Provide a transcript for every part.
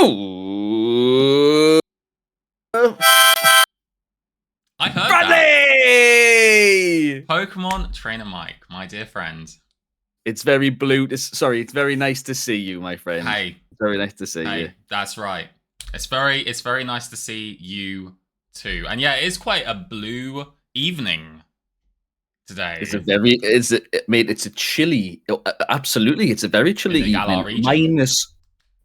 Ooh. I heard Bradley! that. Pokemon Trainer Mike, my dear friend. It's very it's very nice to see you, my friend. Hey. It's very nice to see you. That's right. It's very nice to see you too. And yeah, it is quite a blue evening today. It's a chilly, absolutely, it's a very chilly evening.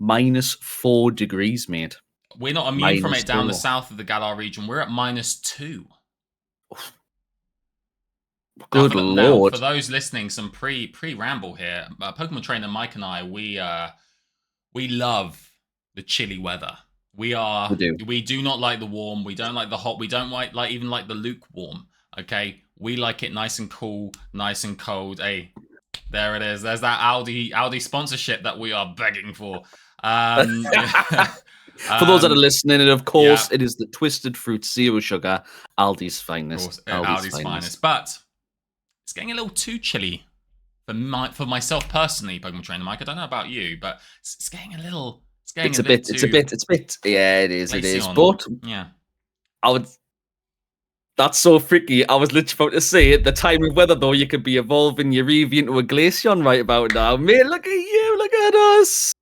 -4 degrees, mate. We're not immune from it down the south of the Galar region. We're at -2. Good lord. For those listening, some pre-ramble here. Pokemon Trainer Mike and I, we love the chilly weather. We do not like the warm. We don't like the hot. We don't even like the lukewarm. Okay, we like it nice and cool, nice and cold. Hey, there it is. There's that Audi sponsorship that we are begging for. For those that are listening, and of course, it is the Twisted Fruit Zero Sugar, Aldi's finest. Aldi's finest. But it's getting a little too chilly for myself personally, Pokemon Trainer Mike. I don't know about you, but it's getting a little. It's a bit. Yeah, it is. It is. But yeah, that's so freaky. I was literally about to say at the time of weather, though, you could be evolving your Eevee into a Glaceon right about now. Mate, look at you. Look at us.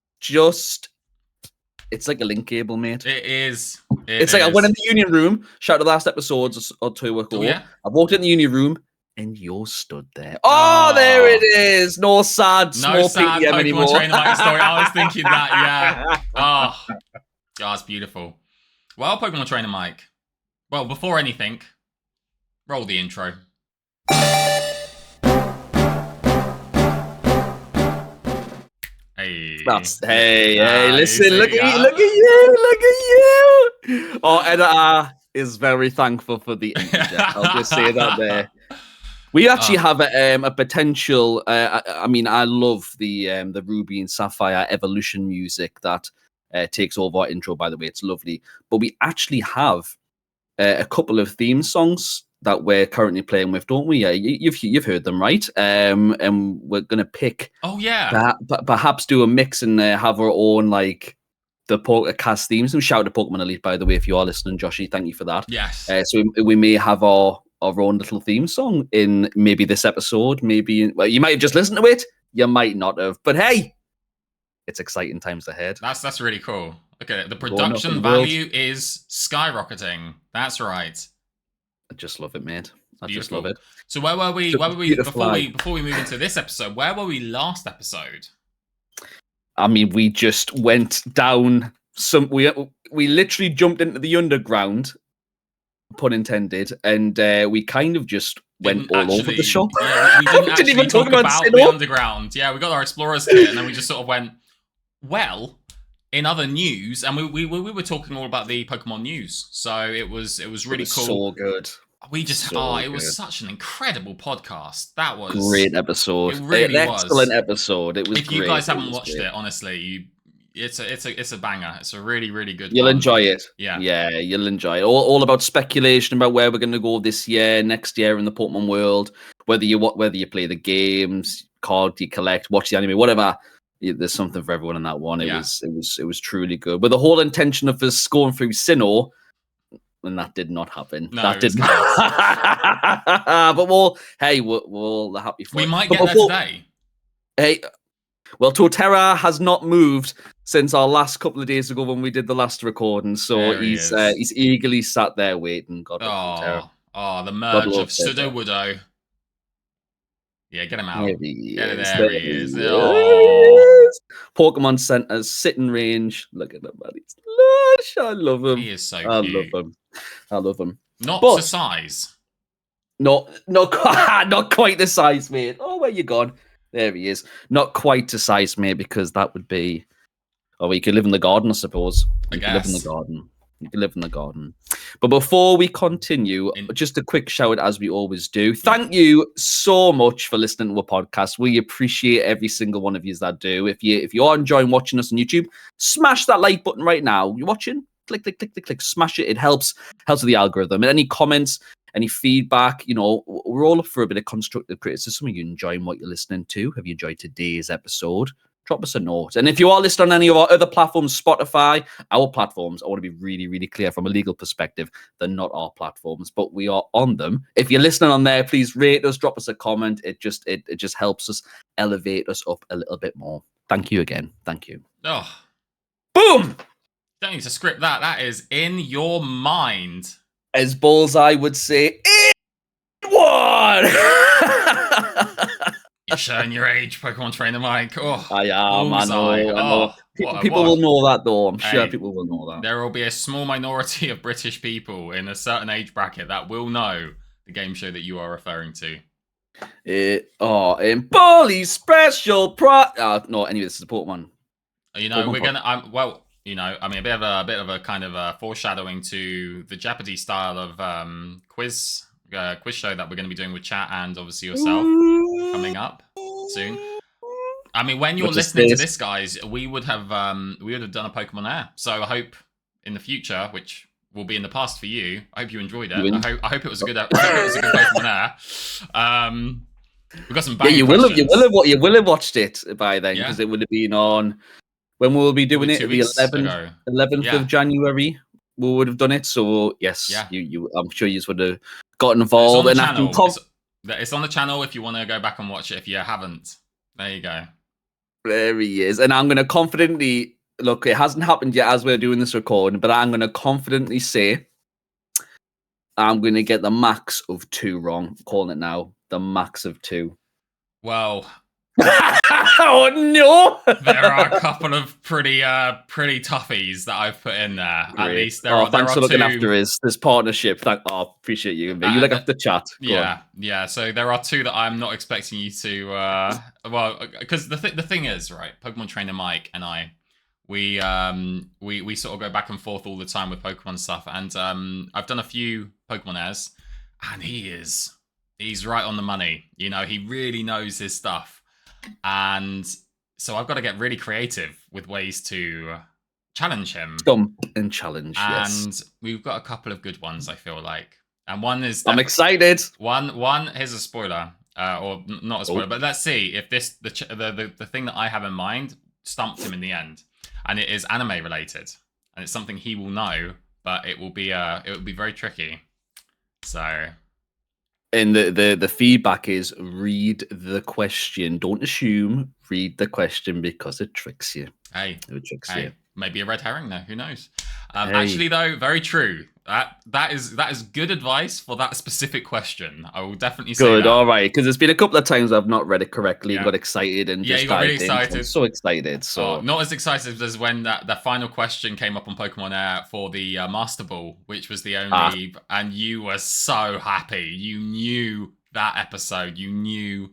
It's like a link cable, mate. It is. It's like I went in the union room. Shout out to the last episodes or 2 ago. Oh, yeah? I walked in the union room and you're stood there. Oh, there it is. No sad PTM anymore. Pokemon Trainer Mike story. I was thinking that. Yeah. Oh, that's beautiful. Well, Pokemon Trainer Mike. Well, before anything, roll the intro. Hey, listen, look at you. Oh, editor is very thankful for the interjet. I'll just say that there. We actually have a potential. I mean, I love the Ruby and Sapphire evolution music that takes over our intro. By the way, it's lovely. But we actually have a couple of theme songs that we're currently playing with, don't we? Yeah, you've heard them, right? And we're gonna pick. Oh yeah. Perhaps do a mix and have our own like the PokéCast themes. And shout out to Pokemon Elite, by the way, if you are listening, Joshy. Thank you for that. Yes. So we may have our own little theme song in maybe this episode. Maybe you might have just listened to it. You might not have. But hey, it's exciting times ahead. That's really cool. Okay, the production value is skyrocketing. That's right. I just love it, mate. Just love it. So where were we? Before we move into this episode? Where were we last episode? I mean, we just went down we literally jumped into the underground, pun intended, and we kind of just went all over the shop. Yeah, we didn't even talk about the underground. Yeah, we got our explorers kit, and then we just sort of went. Well, in other news, and we were talking all about the Pokemon news, so it was really cool. So good. We just it was such an incredible podcast. That was great episode. It really was excellent episode. It was. If you guys haven't watched it, honestly, it's a banger. It's a really good. You'll enjoy it. Yeah, you'll enjoy it. All about speculation about where we're going to go this year, next year in the Pokemon world. Whether you play the games, card you collect, watch the anime, whatever. There's something for everyone in that one. It was truly good. With the whole intention of us going through Sinnoh, and that did not happen. No, that did not. But we'll happy for we might get there today. Hey, well, Torterra has not moved since our last couple of days ago when we did the last recording. So he's eagerly sat there waiting. God bless Torterra. Oh, the merge of Sudowoodo. Yeah, get him out. There he is. Oh. Pokemon Center's sitting range. Look at him, man. He's lush. I love him. He is so cute. I love him. Not to size. Not quite the size, mate. Oh, where you gone? There he is. Not quite to size, mate, because that would be. Oh, you could live in the garden, I suppose. You could live in the garden. You can live in the garden. But before we continue, just a quick shout out, as we always do. Thank you so much for listening to a podcast. We appreciate every single one of you that do. If you are enjoying watching us on YouTube, smash that like button right now. You're watching? Click, smash it. It helps with the algorithm. And any comments, any feedback, we're all up for a bit of constructive criticism. Are you enjoying what you're listening to? Have you enjoyed today's episode? drop us a note. And if you are listening on any of our other platforms, Spotify, our platforms, I want to be really, really clear from a legal perspective, they're not our platforms, but we are on them. If you're listening on there, please rate us, drop us a comment. It just helps us elevate us up a little bit more. Thank you again. Thank you. Oh, boom! Don't need to script that. That is in your mind. As Bullseye would say, it won! You're showing your age, Pokemon Trainer Mike. Oh, I am, I know. Oh, people will know that, though. I'm sure people will know that. There will be a small minority of British people in a certain age bracket that will know the game show that you are referring to. In Bully Special no, anyway, this is a Pokemon. You know, we're gonna. Well, you know, I mean, a bit of a kind of a foreshadowing to the Jeopardy style of quiz show that we're going to be doing with chat and obviously yourself coming up soon. I mean, when you're listening to this, guys, we would have done a Pokemon Air. So I hope in the future, which will be in the past for you, I hope you enjoyed it. I hope it was a good. I hope it was a good Pokemon Air. We've got some banging questions. You will have watched it by then because it would have been on when we'll be doing it. The 11th of January. We would have done it. So yes, you. I'm sure you would have got involved. It's on the channel. It's on the channel if you want to go back and watch it. If you haven't, there you go. There he is, and I'm going to confidently look. It hasn't happened yet as we're doing this recording, but I'm going to confidently say I'm going to get the max of 2 wrong. I'm calling it now. The max of 2. Well. Oh no! There are a couple of pretty toughies that I've put in there. Great. At least there are. Thanks for looking 2... after this partnership. Appreciate you. You look after the chat. Yeah. So there are 2 that I'm not expecting you to. Well, because the thing is, right? Pokemon Trainer Mike and I, we sort of go back and forth all the time with Pokemon stuff, and I've done a few Pokemon Airs, and he's right on the money. You know, he really knows his stuff. And so I've got to get really creative with ways to challenge him. Stump and challenge, and we've got a couple of good ones, I feel like. And one is... I'm excited. One, here's a spoiler. Or not a spoiler, but let's see if the thing that I have in mind stumped him in the end. And it is anime related. And it's something he will know, but it will be very tricky. So... And the feedback is read the question. Don't assume. Read the question because it tricks you. It tricks you. Maybe a red herring there. Who knows? Actually, though, very true. That is good advice for that specific question. I will definitely say good. That. All right, because it's been a couple of times I've not read it correctly and got excited and just you got really excited. I'm so excited. So not as excited as when that final question came up on Pokemon Air for the Master Ball, which was the only, and you were so happy. You knew that episode. You knew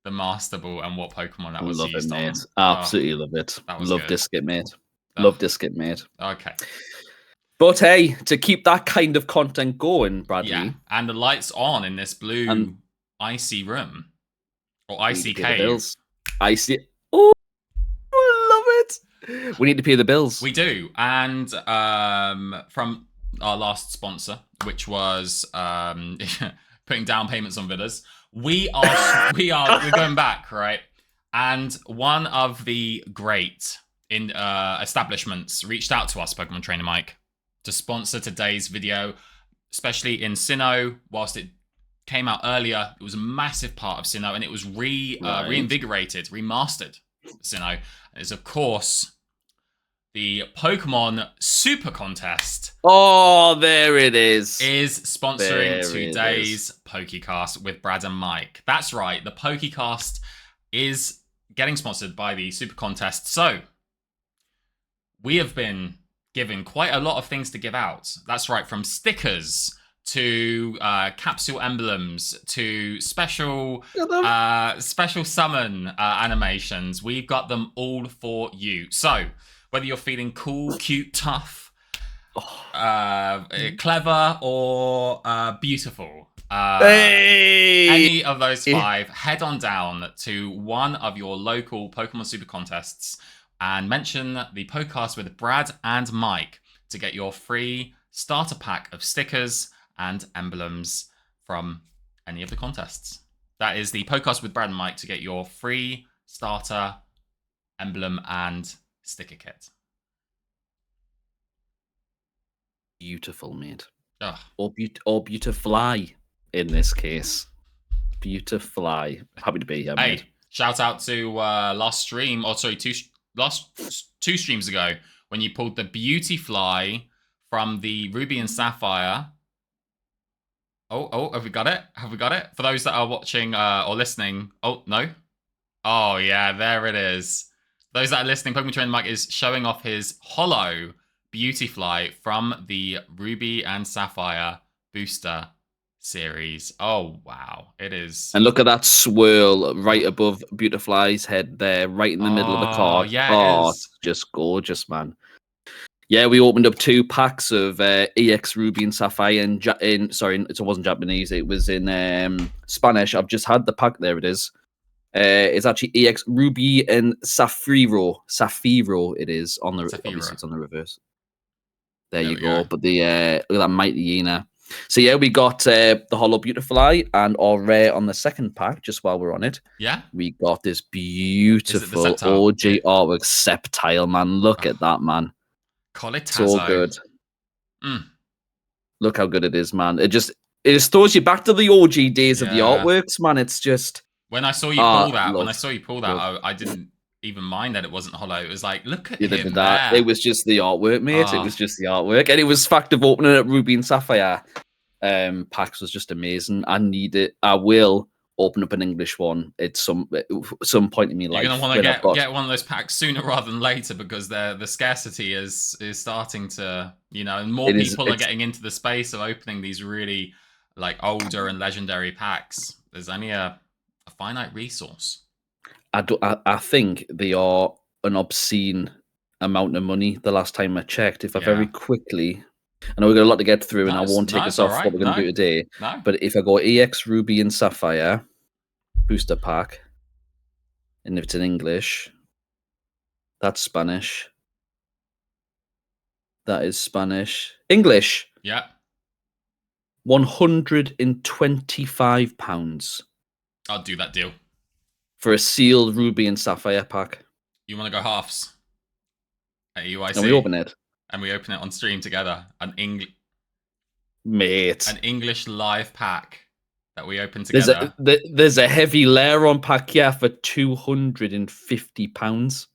the Master Ball and what Pokemon that was used on. Mate. Absolutely love it. Love Disket, mate. Love Disket, mate. Okay. But hey, to keep that kind of content going, Bradley. Yeah, and the lights on in this blue icy room. Or icy cave. Icy. Oh, I love it. We need to pay the bills. We do. And from our last sponsor, which was putting down payments on villas, we're going back, right? And one of the great establishments reached out to us, Pokemon Trainer Mike, to sponsor today's video, especially in Sinnoh. Whilst it came out earlier, it was a massive part of Sinnoh, and it was reinvigorated, remastered Sinnoh. Is of course the Pokemon Super Contest. Oh, there it is. Is sponsoring today's PokéCast with Brad and Mike. That's right, the PokéCast is getting sponsored by the Super Contest. So we have been given quite a lot of things to give out. That's right, from stickers to capsule emblems to special summon animations. We've got them all for you. So whether you're feeling cool, cute, tough, clever, or beautiful, any of those 5, head on down to one of your local Pokemon Super Contests and mention the podcast with Brad and Mike to get your free starter pack of stickers and emblems from any of the contests. That is the podcast with Brad and Mike to get your free starter emblem and sticker kit. Beautiful, mate. Ugh. Or beautifly in this case. Beautifly. Happy to be here, hey, mate. Shout out to last two streams ago when you pulled the Beautifly from the Ruby and Sapphire. Oh, have we got it? Have we got it? For those that are watching or listening. Oh, no. Oh, yeah, there it is. Those that are listening, Pokemon Trainer Mike is showing off his holo Beautifly from the Ruby and Sapphire booster series. Oh, wow. It is. And look at that swirl right above Beautifly's head there, right in the middle of the card. Yeah, it is. Just gorgeous, man. Yeah, we opened up 2 packs of EX Ruby and Sapphire sorry, it wasn't Japanese, it was in Spanish. I've just had the pack, there it is. It's actually EX Ruby and Saphiro it is on the obviously it's on the reverse. There you go. But the look at that mighty Yena. So yeah, we got the Holo Beautifly and our rare on the second pack. Just while we're on it, we got this beautiful OG artwork Sceptile, man. Look at that, man. So good. Look how good it is, man. It just throws you back to the OG days of the artworks, man. It's just when I saw you pull that, I didn't even mind that it wasn't holo. It was like, look at him there. It was just the artwork, mate. It was just the artwork, and it was fact of opening up Ruby and Sapphire packs was just amazing. I will open up an English one at some point in my life. You're gonna want to get one of those packs sooner rather than later because the scarcity is starting to, and more people are getting into the space of opening these really like older and legendary packs. There's only a finite resource. I think they are an obscene amount of money. The last time I checked, if I very quickly, I know we've got a lot to get through, and I won't take us off what we're going to do today. But if I go EX Ruby and Sapphire booster pack, and if it's in English, that's Spanish. That is Spanish. English. Yeah. £125. I'll do that deal. For a sealed Ruby and Sapphire pack. You want to go halves? At UIC? And we open it. And we open it on stream together. An English live pack that we open together. There's a heavy Lairon pack here for £250.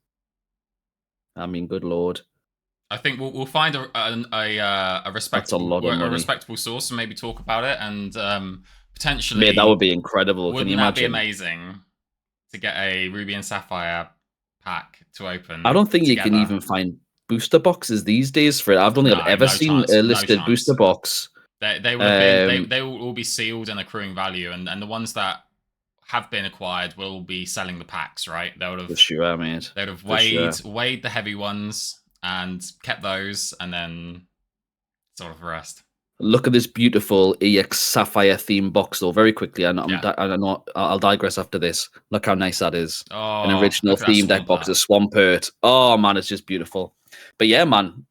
I mean, good lord. I think we'll find a respectable source and maybe talk about it and potentially. Mate, that would be incredible. Wouldn't that be amazing? To get a Ruby and Sapphire pack to open. I don't think together. You can even find booster boxes these days for it. I don't think I've ever seen a listed booster box. They will all be sealed and accruing value, and the ones that have been acquired will be selling the packs, right? They would have for sure, mate. They would have weighed the heavy ones and kept those, and then sort of the rest. Look at this beautiful EX Sapphire theme box, though. Very quickly, I know I'll digress after this. Look how nice that is. Oh, an original theme deck box of Swampert. Oh man, it's just beautiful. But yeah, man.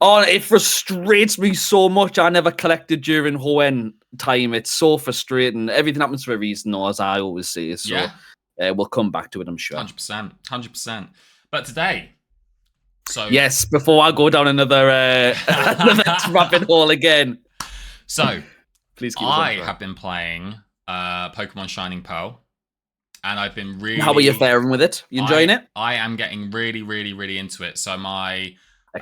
Oh, it frustrates me so much. I never collected during Hoenn time. It's so frustrating. Everything happens for a reason, though, as I always say. So we'll come back to it, I'm sure. 100%. But today. So yes, before I go down another rabbit hole again. So, please I have been playing Pokémon Shining Pearl, and I've been really. How are you faring with it? You enjoying it? I am getting really, really, really into it. So my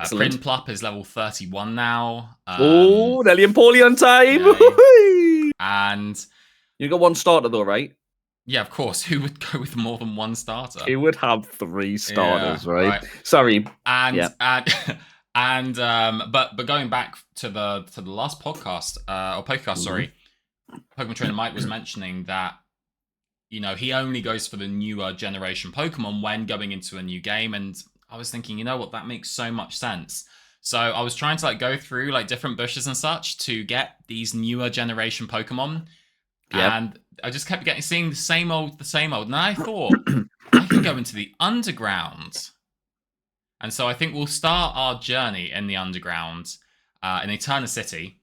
Print Plup is level 31 now. Oh, Nelly and Paulie on time! Yeah. And you got one starter though, right? Yeah, of course. Who would go with more than one starter? Who would have 3 starters, right? Sorry. But going back to the last podcast or PokéCast, sorry, Pokemon Trainer Mike was mentioning that he only goes for the newer generation Pokemon when going into a new game, and I was thinking, that makes so much sense. So I was trying to go through different bushes and such to get these newer generation Pokemon, and I just kept seeing the same old, and I thought I can go into the underground. And so I think we'll start our journey in the underground in Eterna City.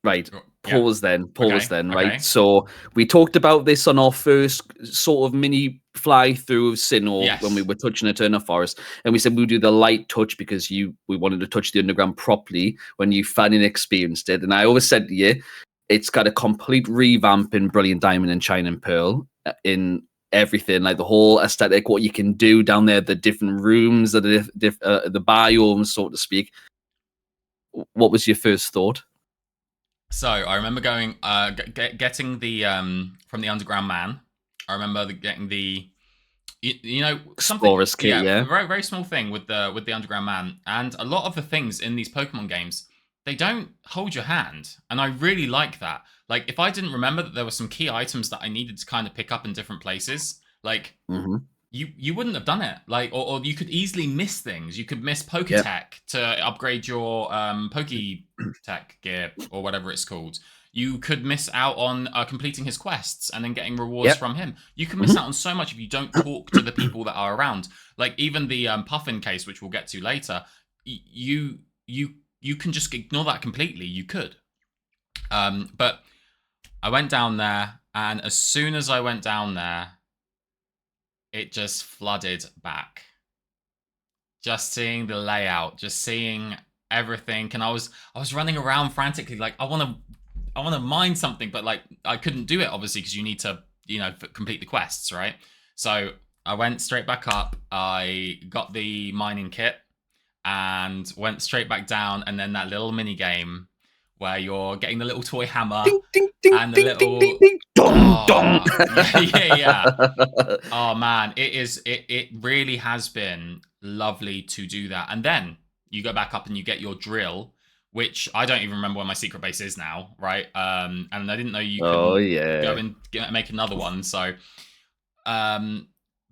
Right. Pause then, okay. right? So we talked about this on our first sort of mini fly through of Sinnoh when we were touching Eterna Forest, and we said we'd do the light touch because we wanted to touch the underground properly when you finally experienced it. And I always said to you, it's got a complete revamp in Brilliant Diamond and Shining Pearl in everything, like the whole aesthetic, what you can do down there, the different rooms, the biomes, so to speak. What was your first thought? So I remember going, getting the from the Underground Man. I remember getting the, something, kit, yeah, very very small thing with the Underground Man, and a lot of the things in these Pokemon games, they don't hold your hand, and I really like that. Like, if I didn't remember that there were some key items that I needed to kind of pick up in different places, like. You wouldn't have done it, like, or you could easily miss things. You could miss Poketech to upgrade your Poketech gear or whatever it's called. You could miss out on completing his quests and then getting rewards from him. You can miss out on so much if you don't talk to the people that are around. Like, even the Puffin case, which we'll get to later, you can just ignore that completely. You could, but I went down there, and as soon as I went down there, it just flooded back. Just seeing the layout, just seeing everything, and I was running around frantically, like I want to mine something, but like I couldn't do it obviously because you need to complete the quests, right? So I went straight back up. I got the mining kit and went straight back down, and then that little mini game where you're getting the little toy hammer and the little yeah. Oh man, it really has been lovely to do that. And then you go back up and you get your drill, which I don't even remember where my secret base is now, right? And I didn't know you could go and make another one. So, but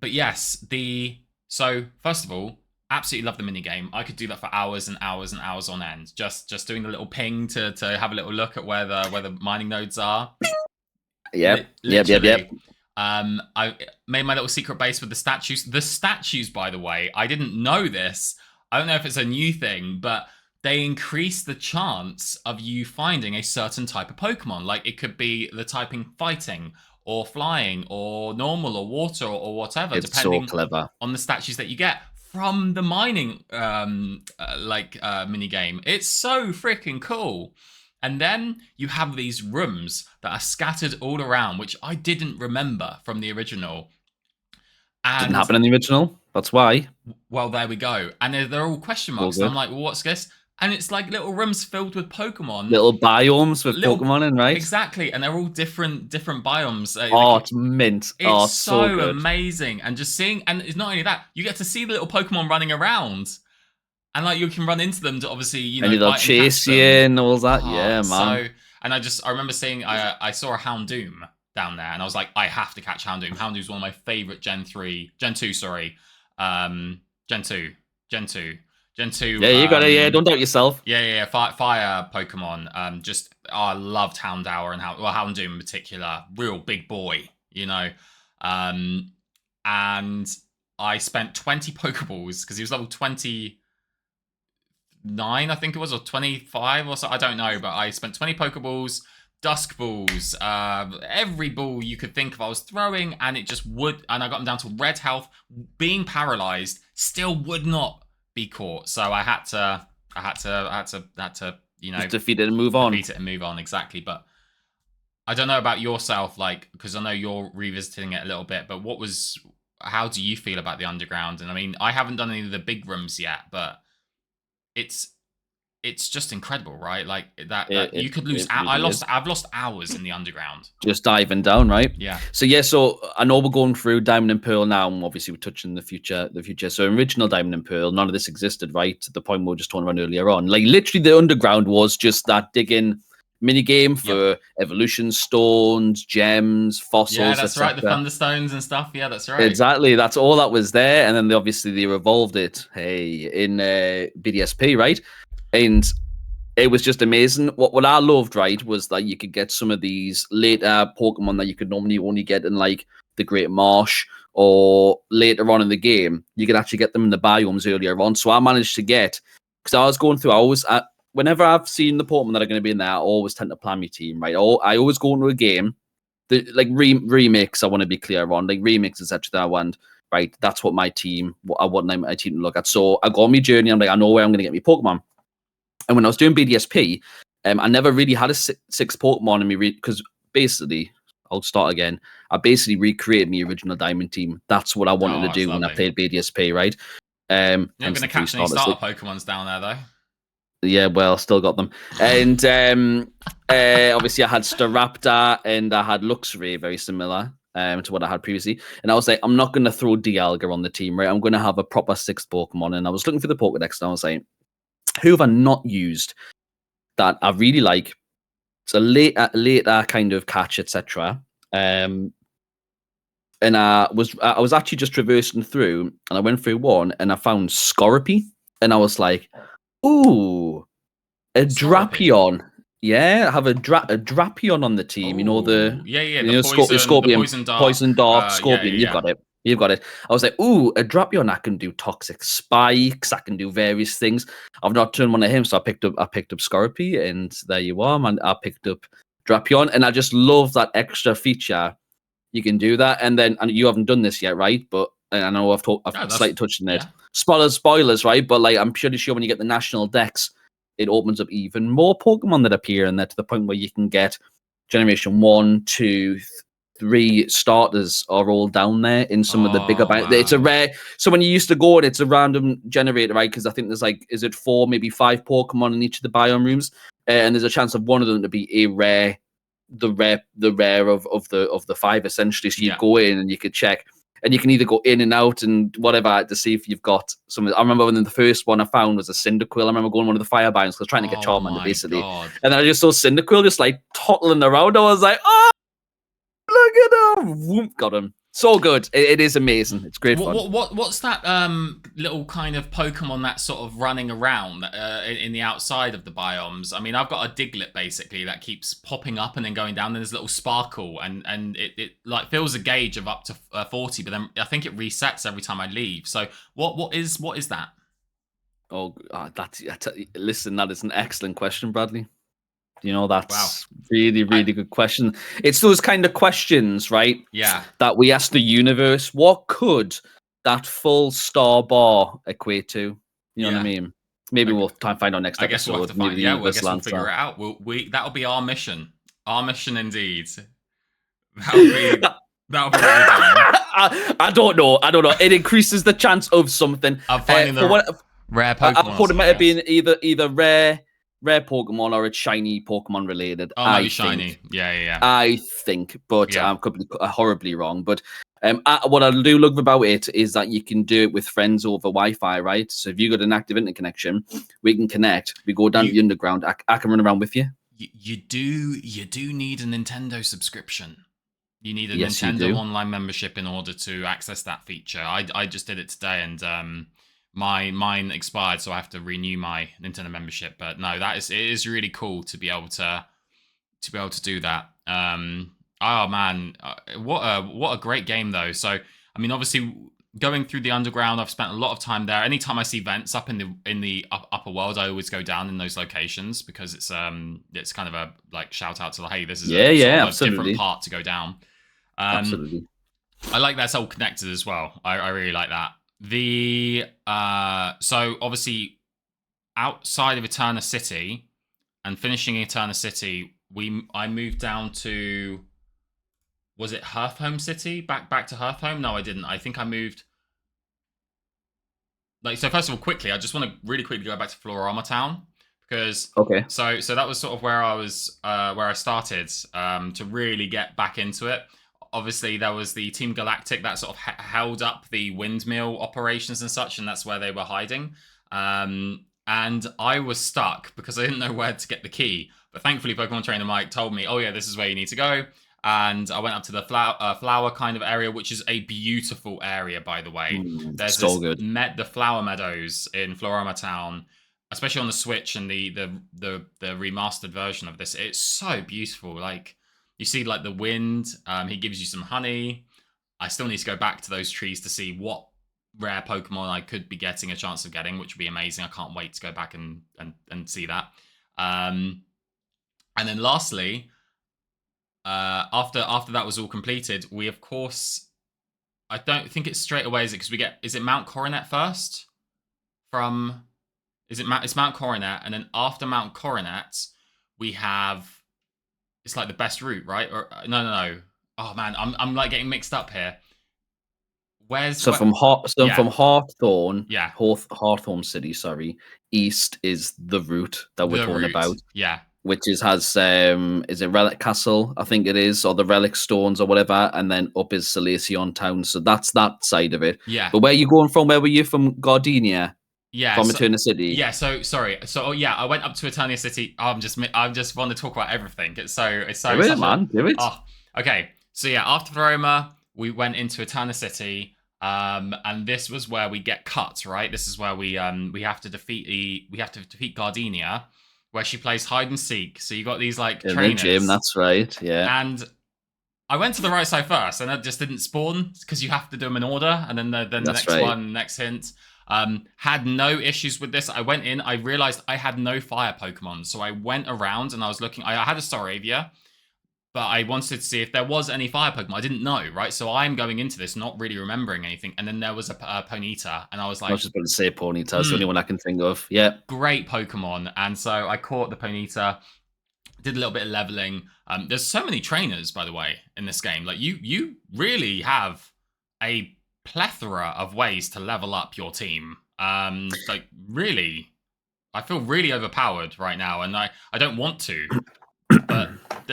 yes, so first of all, absolutely love the mini game. I could do that for hours and hours and hours on end. Just doing the little ping to have a little look at where the mining nodes are. Yep. I made my little secret base with the statues. The statues, by the way, I didn't know this. I don't know if it's a new thing, but they increase the chance of you finding a certain type of Pokemon. Like, it could be the typing fighting or flying or normal or water or whatever, depending on the statues that you get from the mining mini game. It's so freaking cool. And then you have these rooms that are scattered all around, which I didn't remember from the original. And didn't happen in the original. That's why. Well, there we go. And they're all question marks. And I'm like, well, what's this? And it's like little rooms filled with Pokemon. Little biomes with Pokemon in, right? Exactly. And they're all different biomes. It's mint. It's so amazing. And just seeing, and it's not only that, you get to see the little Pokemon running around. And like, you can run into them to obviously, and they'll chase you and all that. Yeah, man. So, and I remember seeing, I saw a Houndoom down there, and I was like, I have to catch Houndoom. Houndoom's one of my favorite Gen 2. Gen 2. Yeah, you got it. Yeah, don't doubt yourself. Yeah. Fire Pokemon. I loved Houndour and Houndoom in particular. Real big boy, And I spent 20 Pokeballs because he was level 29, I think it was, or 25 or so. I don't know, but I spent 20 Pokeballs, Dusk Balls, every ball you could think of I was throwing, and it just would, and I got them down to red health, being paralyzed, still would not be caught. So I had to just defeat it and move on. Exactly. But I don't know about yourself, like, because I know you're revisiting it a little bit, but how do you feel about the Underground? And I mean, I haven't done any of the big rooms yet, but it's just incredible, right? Like that you could lose. I've lost hours in the Underground. Just diving down, right? Yeah. So I know we're going through Diamond and Pearl now, and obviously we're touching the future. So original Diamond and Pearl, none of this existed, right? To the point we were just talking about earlier on. Like, literally, the Underground was just that digging mini game for evolution stones, gems, fossils. Yeah, that's right. The Thunderstones and stuff. Yeah, that's right. Exactly. That's all that was there, and then they evolved it. In BDSP, right? And it was just amazing. What I loved, right, was that you could get some of these later Pokemon that you could normally only get in like the Great Marsh or later on in the game. You could actually get them in the biomes earlier on. So I managed to get, because I was going through, whenever I've seen the Pokemon that are going to be in there, I always tend to plan my team, right? I always go into a game, like remakes. I want to be clear on like remakes, etc. That I want, right? That's what my team. What I want my team to look at. So I go on my journey. I'm like, I know where I'm going to get my Pokemon. And when I was doing BDSP, I never really had a six Pokemon in me because basically, I'll start again. I basically recreated my original Diamond team. That's what I wanted to do when I played BDSP, right? You're not going to catch any starter Pokemons down there, though. Yeah, well, still got them. And obviously, I had Staraptor and I had Luxray, very similar to what I had previously. And I was like, I'm not going to throw Dialga on the team, right? I'm going to have a proper sixth Pokemon. And I was looking for the Pokedex and I was like, who have I not used that I really like? It's a later kind of catch, etc. And I was actually just traversing through, and I went through one, and I found Scorpy, and I was like, "Ooh, a Drapion." Yeah, I have a Drapion on the team. Ooh, you know the poison dark Scorpion. You've got it. You've got it. I was like, ooh, a Drapion. I can do toxic spikes. I can do various things. I've not turned one of him, so I picked up Scorpy, and there you are, man. I picked up Drapion, and I just love that extra feature. You can do that, and you haven't done this yet, right? But I know I've slightly touched on it. Spoilers, right? But like, I'm pretty sure when you get the national decks, it opens up even more Pokemon that appear in there to the point where you can get Generation 1, 2, 3 starters are all down there in some of the bigger. Wow. It's a rare. So when you used to go, it's a random generator, right? Because I think there's like, is it 4, maybe 5 Pokemon in each of the biome rooms, and there's a chance of one of them to be a rare. The rare of the 5 essentially. So you go in and you could check, and you can either go in and out and whatever to see if you've got some. I remember when the first one I found was a Cyndaquil. I remember going one of the fire biomes because trying to get Charmander basically, and then I just saw Cyndaquil just like toddling around. I was like, oh, look at him! Whoop, got him. So good. It is amazing. It's great fun. What's that little kind of Pokemon that's sort of running around in the outside of the biomes? I mean, I've got a Diglett basically that keeps popping up and then going down. And there's a little sparkle, and it like fills a gauge of up to 40, but then I think it resets every time I leave. So what is that? Oh, listen, that is an excellent question, Bradley. You know, that's really good question. It's those kind of questions, right? Yeah. That we ask the universe, what could that full star bar equate to? You know what I mean? Maybe we'll try and find out next episode. I guess we'll have to find. I guess we'll figure it out. That'll be our mission. Our mission, indeed. That'll be. I don't know. It increases the chance of something. I'm finding the rare Pokemon. I thought it might have been either rare Pokemon or it's shiny Pokemon related. Oh, maybe shiny. Yeah. I think, but I could be horribly wrong. But what I do love about it is that you can do it with friends over Wi-Fi, right? So if you got an active internet connection, we can connect. We go down to the underground. I can run around with you. You do need a Nintendo subscription. You need a Nintendo online membership in order to access that feature. I just did it today, and mine expired, so I have to renew my Nintendo membership. But no, it is really cool to be able to do that. Oh man, what a great game though. So I mean, obviously going through the underground, I've spent a lot of time there. Anytime I see vents up in the upper world, I always go down in those locations because it's kind of a like shout out to hey, this is a different part to go down. Absolutely. I like that's all connected as well. I really like that. So obviously outside of Eterna City and finishing Eterna City, I moved down to, was it Hearthhome City? Back to Hearthhome? No, I didn't. I think I moved. So first of all, quickly, I just want to really quickly go back to Floroma Town because So that was sort of where I was, where I started to really get back into it. Obviously, there was the Team Galactic that sort of held up the windmill operations and such, and that's where they were hiding. And I was stuck because I didn't know where to get the key. But thankfully, Pokemon Trainer Mike told me, oh yeah, this is where you need to go. And I went up to the flower kind of area, which is a beautiful area, by the way. There's so good. The flower meadows in Floroma Town, especially on the Switch and the remastered version of this. It's so beautiful. Like, you see like the wind, he gives you some honey. I still need to go back to those trees to see what rare Pokemon I could be getting a chance of getting, which would be amazing. I can't wait to go back and see that. And then lastly, after that was all completed, we of course, I don't think it's straight away, is it? Because is it Mount Coronet first? It's Mount Coronet, and then after Mount Coronet, we have, it's like the best route, right? Or no. Oh man, I'm like getting mixed up here. From Hawthorne, Hawthorne City, sorry, east is the route that we're talking about. Yeah. Which has is it Relic Castle, I think it is, or the Relic Stones or whatever, and then up is Solaceon Town. So that's that side of it. Yeah. But where are you going from? Where were you from? Gardenia? Yeah. From Eterna City. Yeah, sorry. I went up to Eterna City. I just want to talk about everything. It's so Do it, man. Do it. Oh, okay. So yeah, after Floroma, we went into Eterna City. And this was where we get cut, right? This is where we have to defeat Gardenia, where she plays hide and seek. So you got these like in trainers. The gym, that's right. Yeah. And I went to the right side first, and that just didn't spawn because you have to do them in order, and then the next one, next hint. Had no issues with this. I went in, I realized I had no fire Pokemon, so I went around and I was looking. I had a Staravia, but I wanted to see if there was any fire Pokemon. I didn't know, right? So I'm going into this not really remembering anything. And then there was a Ponyta, and I was like... I was just going to say Ponyta. It's the only one I can think of. Yeah. Great Pokemon. And so I caught the Ponyta, did a little bit of leveling. There's so many trainers, by the way, in this game. Like, you really have a plethora of ways to level up your team. Like, really, I feel really overpowered right now, and I don't want to. But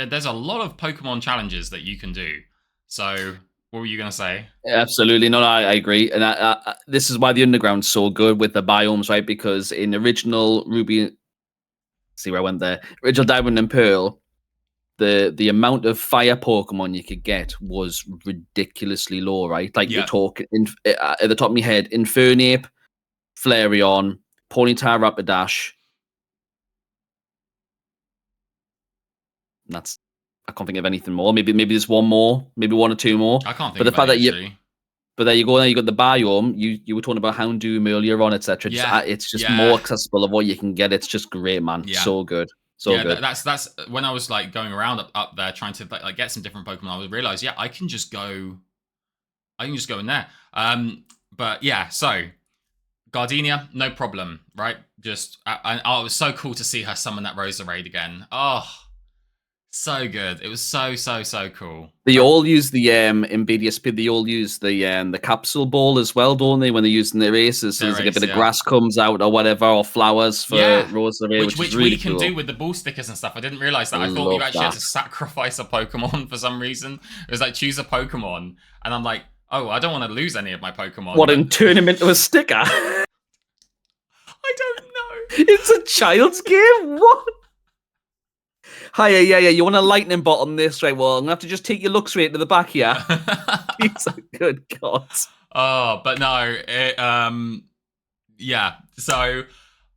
there's a lot of Pokemon challenges that you can do. So, what were you going to say? Absolutely. No, I agree. And this is why the Underground's so good with the biomes, right? Because in original Ruby... See where I went there? Original Diamond and Pearl, the amount of fire Pokemon you could get was ridiculously low, right? Like, you're talking... at the top of my head, Infernape, Flareon, Ponyta, Rapidash... I can't think of anything more. Maybe there's one more, maybe one or two more. I can't think. But the fact that but there you go. Now you got the biome. You were talking about Houndoom earlier on, etc. It's just more accessible of what you can get. It's just great, man. Yeah. So good. So good. That's when I was like going around up there trying to like get some different Pokemon. I realized, I can just go in there. But yeah, so Gardenia, no problem, right? Just it was so cool to see her summon that Roserade again. Oh. So good. It was so cool. They all use the in BDSP. They all use the capsule ball as well, don't they? When they're using their races, so like a bit of grass comes out or whatever, or flowers for Roserade, which really we can cool. do with the ball stickers and stuff. I didn't realize that. I thought you actually had to sacrifice a Pokemon for some reason. It was like choose a Pokemon, and I'm like, oh, I don't want to lose any of my Pokemon. What, and turn him into a sticker? I don't know. It's a child's game. What? Hi, yeah. You want a lightning bolt on this, right? Well, I'm gonna have to just take your looks right to the back here. He's a good God. Oh, but no, yeah. So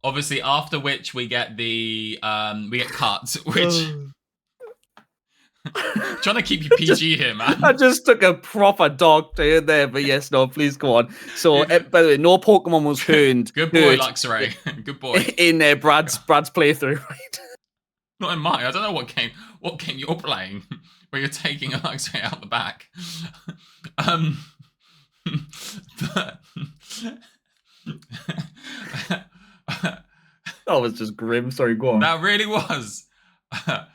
obviously, after which we get we get cut, which trying to keep you PG here, man. I just took a proper dog turn there, but yes, no, please go on. So, by the way, no Pokemon was hurt. Good boy, Luxray. Good boy. In Brad's playthrough, right? Not in mine. I don't know what game you're playing where you're taking a Luxray out the back. That was just grim. Sorry, go on. That really was. I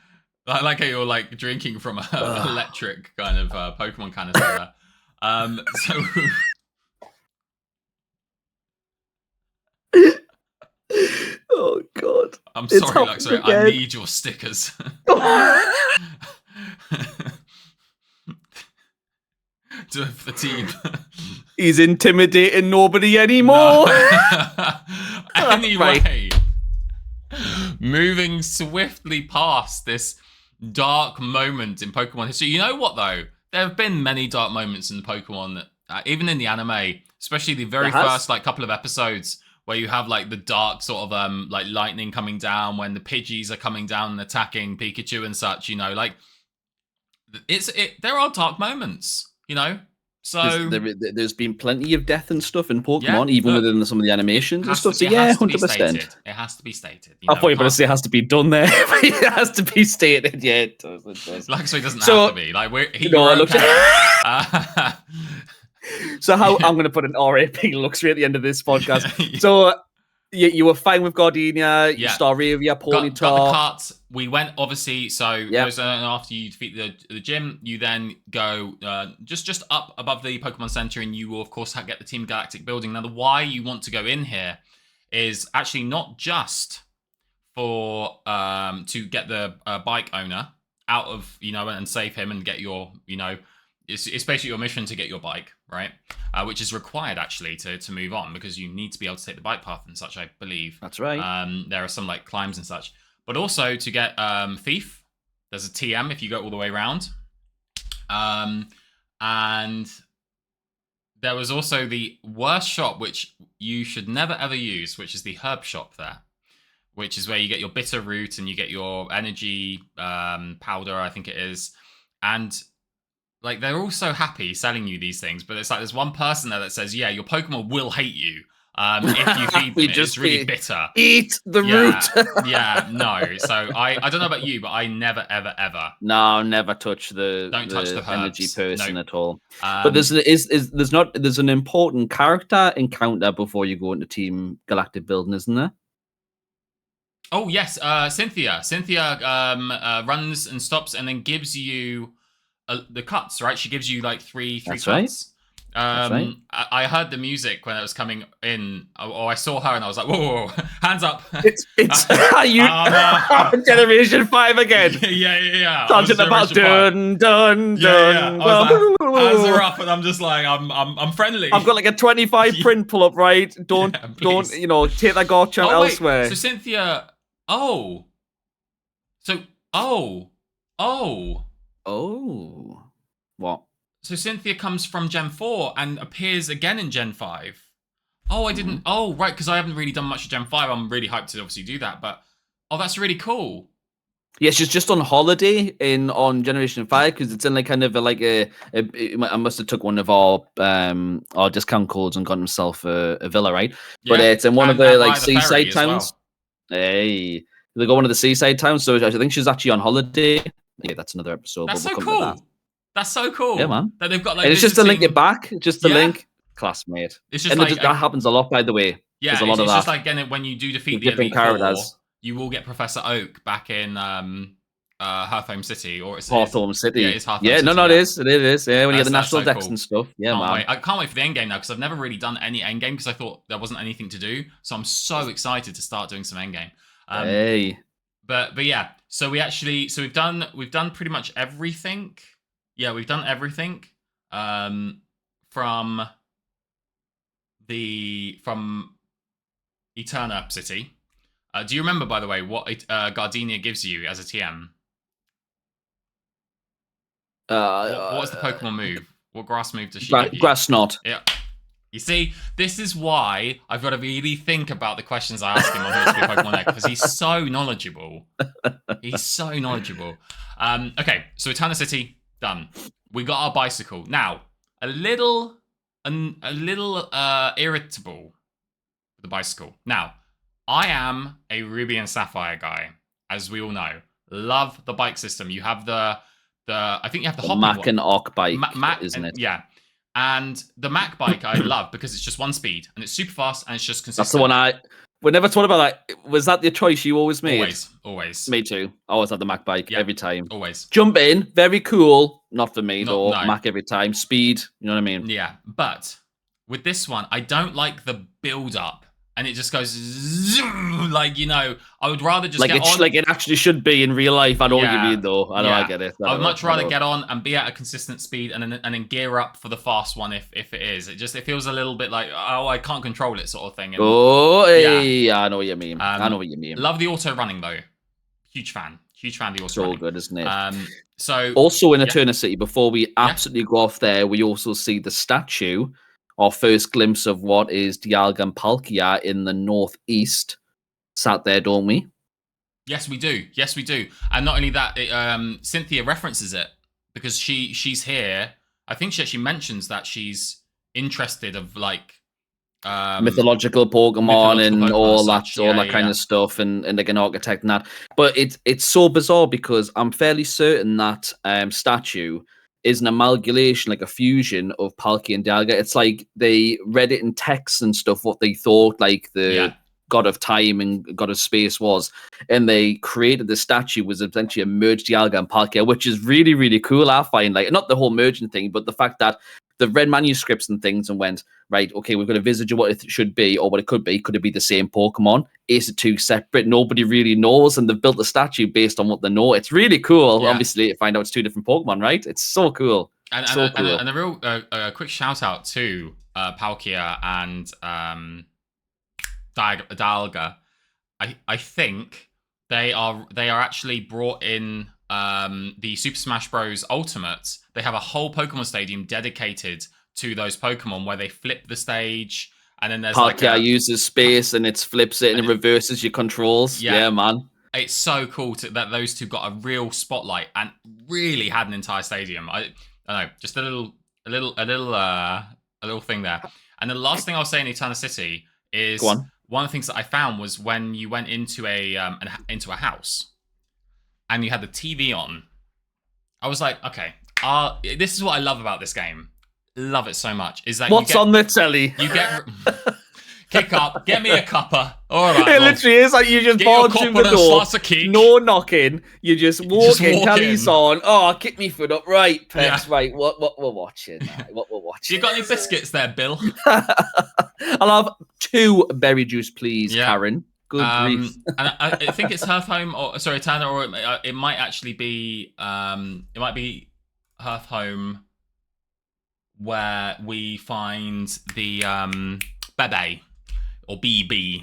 like how you're like drinking from an electric kind of Pokemon canister. So. Oh God! I'm sorry, Luxray. I need your stickers. To the team. He's intimidating nobody anymore. No. Anyway, moving swiftly past this dark moment in Pokemon history. You know what though? There have been many dark moments in Pokemon, even in the anime, especially the very first like couple of episodes, where you have like the dark sort of like lightning coming down when the Pidgeys are coming down and attacking Pikachu and such, you know, like there are dark moments, you know. So there's been plenty of death and stuff in Pokemon, even within some of the animations and stuff. So it yeah, has to be 100%. stated. It has to be stated. I thought you were going to say it has to be done there. It has to be stated. Yeah, it does. Like, so it doesn't have to be. Like, So how I'm going to put an RAP Luxray at the end of this podcast. So you were fine with Gardenia, Staravia, Ponyta. Got the carts. We went, obviously, so after you defeat the gym, you then go just up above the Pokemon Center, and you will, of course, get the Team Galactic building. Now, the why you want to go in here is actually not just for to get the bike owner out of, and save him and get your, it's basically your mission to get your bike, right? Which is required, actually, to move on, because you need to be able to take the bike path and such, I believe. That's right. There are some, like, climbs and such. But also, to get Thief, there's a TM if you go all the way around. And there was also the worst shop, which you should never, ever use, which is the herb shop there, which is where you get your bitter root and you get your energy powder, I think it is. And like, they're all so happy selling you these things, but it's like there's one person there that says, yeah, your Pokemon will hate you if you feed them. It's really bitter. Eat the root. Yeah, no. So I don't know about you, but I never, ever, ever. No, never touch the energy person at all. But there's an important character encounter before you go into Team Galactic building, isn't there? Oh yes, Cynthia. Cynthia runs and stops and then gives you the cuts, right? She gives you like three That's cuts. That's right. I heard the music when it was coming in, or I saw her and I was like, whoa, hands up. It's Generation 5 again. Yeah. Talking about dun. I was like, hands are up, and I'm just like, I'm friendly. I've got like a 25 print pull up, right? Don't take that Garchomp elsewhere. So Cynthia, What? So Cynthia comes from Gen 4 and appears again in Gen 5. Oh, I didn't. Oh, right, because I haven't really done much of Gen 5. I'm really hyped to obviously do that, but that's really cool. Yeah, she's just on holiday on Generation 5 because it's in like kind of I must have took one of our discount codes and got himself a villa, right? Yeah, but it's in one of the like seaside towns. Well. Hey, they go one of the seaside towns, so I think she's actually on holiday. Yeah, that's another episode. That's so cool. That's so cool. Yeah, man. That they've got like. And it's just to link it back, just to link classmate. It's just like that happens a lot, by the way. Yeah, there's a lot of that. Just like again when you do defeat the Elite Four, you will get Professor Oak back in Hawthorne City, or it's Hawthorne City. Yeah, it's Hawthorne City. No, it is. It is. Yeah, when you get the national decks and stuff. Yeah, man. I can't wait for the end game now because I've never really done any end game because I thought there wasn't anything to do. So I'm so excited to start doing some end game. Hey. But yeah, so we've done pretty much everything. Yeah, we've done everything from Eterna City. Do you remember, by the way, what Gardenia gives you as a TM? What's the Pokemon move? What grass move does she give you? Grass Knot. Yeah. You see, this is why I've got to really think about the questions I ask him on HP Pokemon Egg, because he's so knowledgeable. He's so knowledgeable. Okay, so Eterna City, done. We got our bicycle. Now, a little irritable with the bicycle. Now, I am a Ruby and Sapphire guy, as we all know. Love the bike system. You have the I think you have the Mac and Arc bike, isn't it? Yeah. And the Mac bike I love because it's just one speed and it's super fast and it's just consistent. That's the one we never thought about that. Was that the choice you always made? Always. Me too. I always had the Mac bike every time. Always. Jump in, very cool. Not for me though. No. Mac every time. Speed, you know what I mean? Yeah. But with this one, I don't like the build up. And it just goes zoom, like, I would rather just get on. Like it actually should be in real life. I know what you mean, though. I know, I get it. I would much rather get on and be at a consistent speed and then gear up for the fast one if it is. It feels a little bit like, I can't control it sort of thing. And, I know what you mean. I know what you mean. Love the auto running, though. Huge fan of the auto running. So good, isn't it? So also in Eterna City, before we absolutely go off there, we also see the statue. Our first glimpse of what is Dialga and Palkia in the northeast sat there, don't we? Yes, we do. And not only that, Cynthia references it because she's here I think she actually mentions that she's interested of like mythological Pokemon and all that kind of stuff, and like an architect and that. But it's so bizarre because I'm fairly certain that statue is an amalgamation, like a fusion of Palkia and Dialga. It's like they read it in texts and stuff, what they thought like the god of time and god of space was, and they created the statue was essentially a merged Dialga and Palkia, which is really, really cool. I find, like, not the whole merging thing, but the fact that they've read manuscripts and things and went, right, okay, we've got a visage of what it should be or what it could be. Could it be the same Pokemon? Is it two separate? Nobody really knows, and they've built a statue based on what they know. It's really cool, obviously, to find out it's two different Pokemon, right? It's so cool. And a real quick shout out to Palkia and Dialga. I think they are actually brought in the Super Smash Bros. Ultimate. They have a whole Pokemon Stadium dedicated to those Pokemon where they flip the stage, and then there's Palkia uses space and it flips it and it reverses your controls. Yeah, man. It's so cool that those two got a real spotlight and really had an entire stadium. I don't know, just a little thing there. And the last thing I'll say in Eterna City is one of the things that I found was when you went into a house and you had the TV on. I was like, okay, this is what I love about this game. Love it so much. Is that what's on the telly? You get kick up, get me a cuppa. All right, it literally is like you just barge through the door, no knocking. You just walk in, telly's on. Oh, kick me foot up, right, Peps, right. What we're watching? What we're watching? You got any biscuits there, Bill? I'll have 2 berry juice, please, Karen. Good grief. And I think it's Hearthhome, Eterna, or it might actually be Hearthhome, where we find the Bebe or BB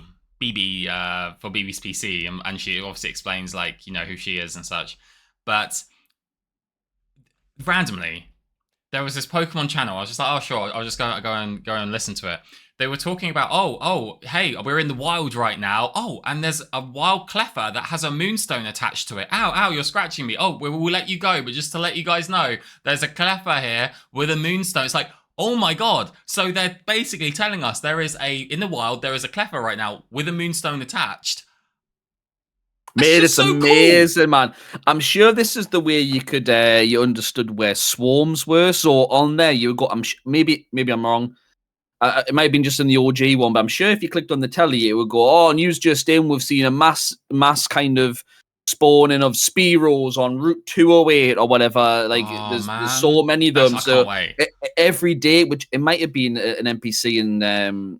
for BB's PC, and she obviously explains, like, you know, who she is and such. But randomly, there was this Pokemon channel. I was just like, oh sure, I'll just go and listen to it. They were talking about, oh, hey, we're in the wild right now. Oh, and there's a wild Cleffa that has a moonstone attached to it. Ow, you're scratching me. Oh, we'll let you go, but just to let you guys know, there's a Cleffa here with a moonstone. It's like, oh my god. So they're basically telling us in the wild, there is a Cleffa right now with a moonstone attached. Mate, it's so amazing, cool, man. I'm sure this is the way you could, you understood where swarms were. So on there, you got, maybe I'm wrong. It might have been just in the OG one, but I'm sure if you clicked on the telly, it would go, news just in, we've seen a mass kind of spawning of Spearows on Route 208 or whatever. Like, there's so many of them. So every day, which it might have been an NPC in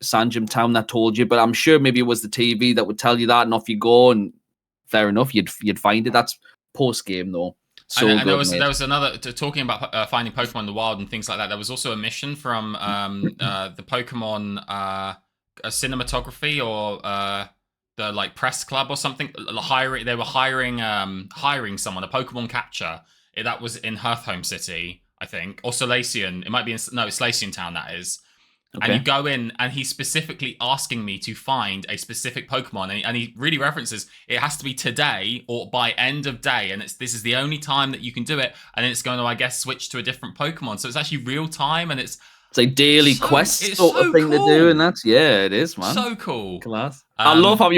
Sanjum Town that told you, but I'm sure maybe it was the TV that would tell you that, and off you go, and fair enough, you'd find it. That's post-game, though. So and there was another, talking about finding Pokemon in the wild and things like that. There was also a mission from the Pokemon cinematography or the like press club or something. They were hiring someone, a Pokemon capture. That was in Hearthhome City, I think, or Solaceon. It might be it's Solaceon Town, that is. Okay. And you go in, and he's specifically asking me to find a specific Pokemon, and he really references it has to be today or by end of day, and this is the only time that you can do it, and it's going to, I guess, switch to a different Pokemon. So it's actually real time, and it's a daily quest sort of thing to do, and that's it is, man. So cool. Class. I love how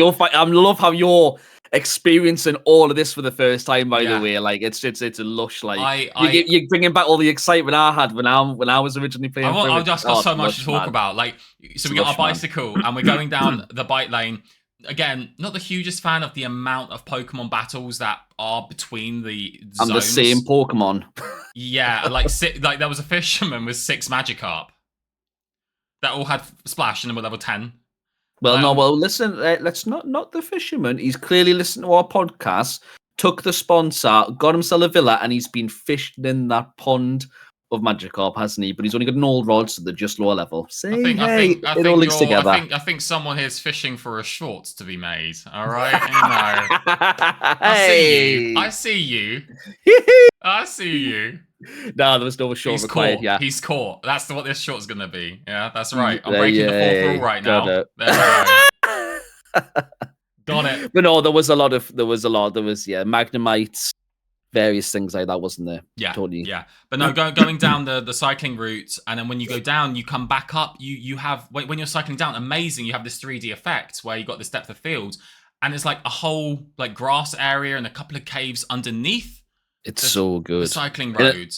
you're experiencing all of this for the first time, by the way. Like, it's a lush, like, you're bringing back all the excitement I had when I was originally playing. I've just got so much to talk about. Like, so we got our bicycle and we're going down the bike lane. Again, not the hugest fan of the amount of Pokemon battles that are between the zones. And the same Pokemon. Yeah, like there was a fisherman with 6 Magikarp that all had Splash and they were level 10. Well, listen, let's not the fisherman. He's clearly listened to our podcast, took the sponsor, got himself a villa, and he's been fishing in that pond of Magikarp, hasn't he? But he's only got an old rod, so they're just lower level. It all links together. I think someone here's fishing for a short to be made. All right, I see you. No, there was no short required. Yeah, he's caught. That's what this short's gonna be. Yeah, that's right. I'm breaking the 4th rule right now. There we go. Got it. But no, there was Magnemites, various things like that, wasn't there? Yeah, totally. Yeah, but no, going down the cycling route, and then when you go down, you come back up. You have when you're cycling down, amazing. You have this 3D effect where you got this depth of field, and it's like a whole like grass area and a couple of caves underneath. It's so good. The cycling road.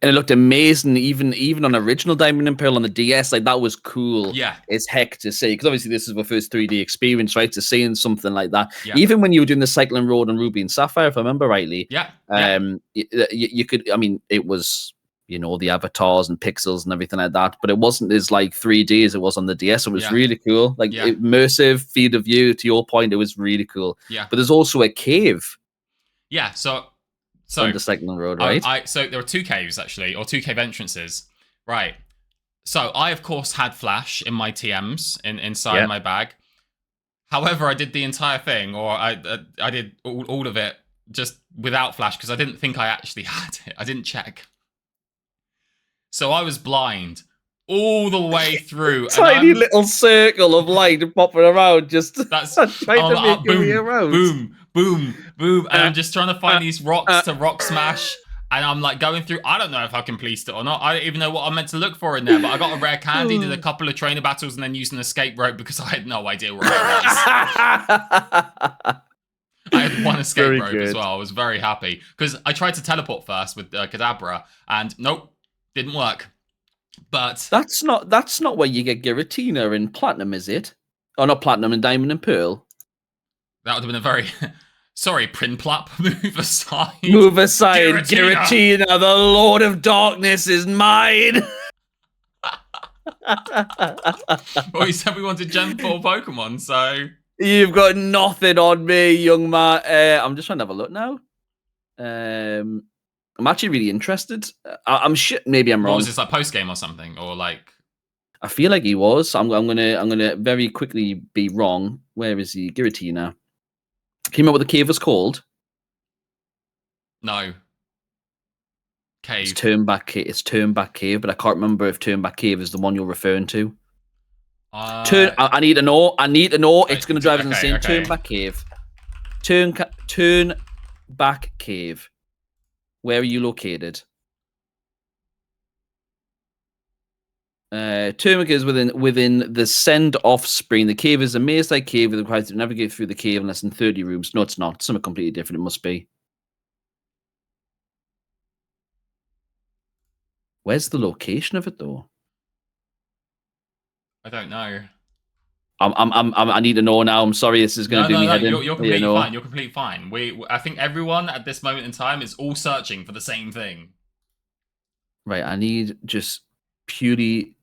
And it looked amazing, even on original Diamond and Pearl on the DS. Like, that was cool. Yeah, it's heck to see, because obviously this is my first 3D experience, right? To seeing something like that. Yeah. Even when you were doing the cycling road on Ruby and Sapphire, if I remember rightly. Yeah. You could. I mean, it was, you know, the avatars and pixels and everything like that, but it wasn't as like 3D as it was on the DS. It was really cool, like immersive field of view. To your point, it was really cool. Yeah. But there's also a cave. Yeah. So on the cycling road, right? So there were 2 caves actually, or 2 cave entrances, right? So I of course had Flash in my TMs inside my bag. However, I did the entire thing, or I did all of it just without Flash because I didn't think I actually had it. I didn't check. So I was blind all the way through. Tiny little circle of light popping around, just trying to make your way around. Boom, boom, boom. And I'm just trying to find these rocks to rock smash. And I'm like going through, I don't know if I completed it or not. I don't even know what I'm meant to look for in there. But I got a rare candy, did a couple of trainer battles, and then used an escape rope because I had no idea where I was. I had 1 escape rope as well. I was very happy because I tried to teleport first with Kadabra, and nope, didn't work. But that's not where you get Giratina in Platinum, is it? Oh, not Platinum, and Diamond and Pearl. That would have been a very sorry, Prinplap. Move aside. Move aside, Giratina. The Lord of Darkness is mine. Well, you said we wanted Gen 4 Pokemon, so you've got nothing on me, young man. I'm just trying to have a look now. I'm actually really interested. I'm shit. Maybe I'm wrong. Was this like post game or something, or like? I feel like he was. I'm gonna very quickly be wrong. Where is he? Giratina. Can you remember what the cave was called? No. Cave. It's Turnback Cave, but I can't remember if Turnback Cave is the one you're referring to. I need to know. It's going to drive us insane. Turnback Cave. Turnback Cave. Where are you located? Turnback is within the Send Offspring. The cave is a maze-like cave that requires to navigate through the cave in less than 30 rooms. No, it's not. Something completely different. It must be. Where's the location of it, though? I don't know. I need to know now. I'm sorry, this is going to do me head in. You're completely fine. You're completely fine. I think everyone at this moment in time is all searching for the same thing. Right, I need just purely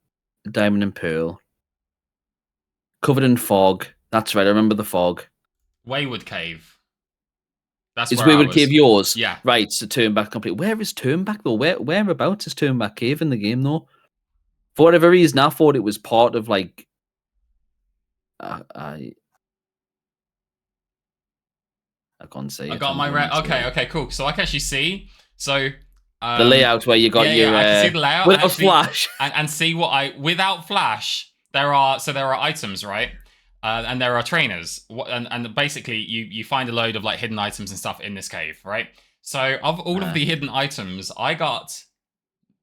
Diamond and Pearl. Covered in fog. That's right, I remember the fog. Wayward Cave. Is Wayward Cave yours? Yeah. Right, so Turnback complete. Where is Turnback, though? Whereabouts is Turnback Cave in the game, though? For whatever reason, I thought it was part of, like... I can't say. I got my okay, cool. So I can actually see. So the layout where you got your. I can see the layout without Flash and see what without Flash. There are items, right? And there are trainers. And basically you find a load of like hidden items and stuff in this cave, right? So of all of the hidden items, I got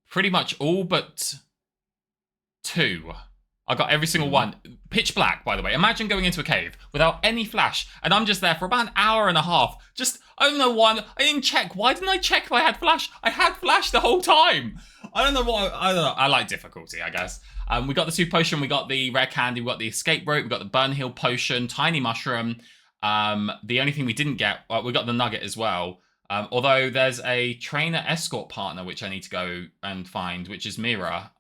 pretty much all but 2. I got every single one. Pitch black, by the way. Imagine going into a cave without any flash, and I'm just there for about an hour and a half. I don't know why. I didn't check. Why didn't I check if I had flash? I had flash the whole time. I don't know why. I don't know. I like difficulty, I guess. We got the super potion. We got the rare candy. We got the escape rope. We got the burn heal potion. Tiny mushroom. The only thing we didn't get, we got the nugget as well. Although there's a trainer escort partner which I need to go and find, which is Mira.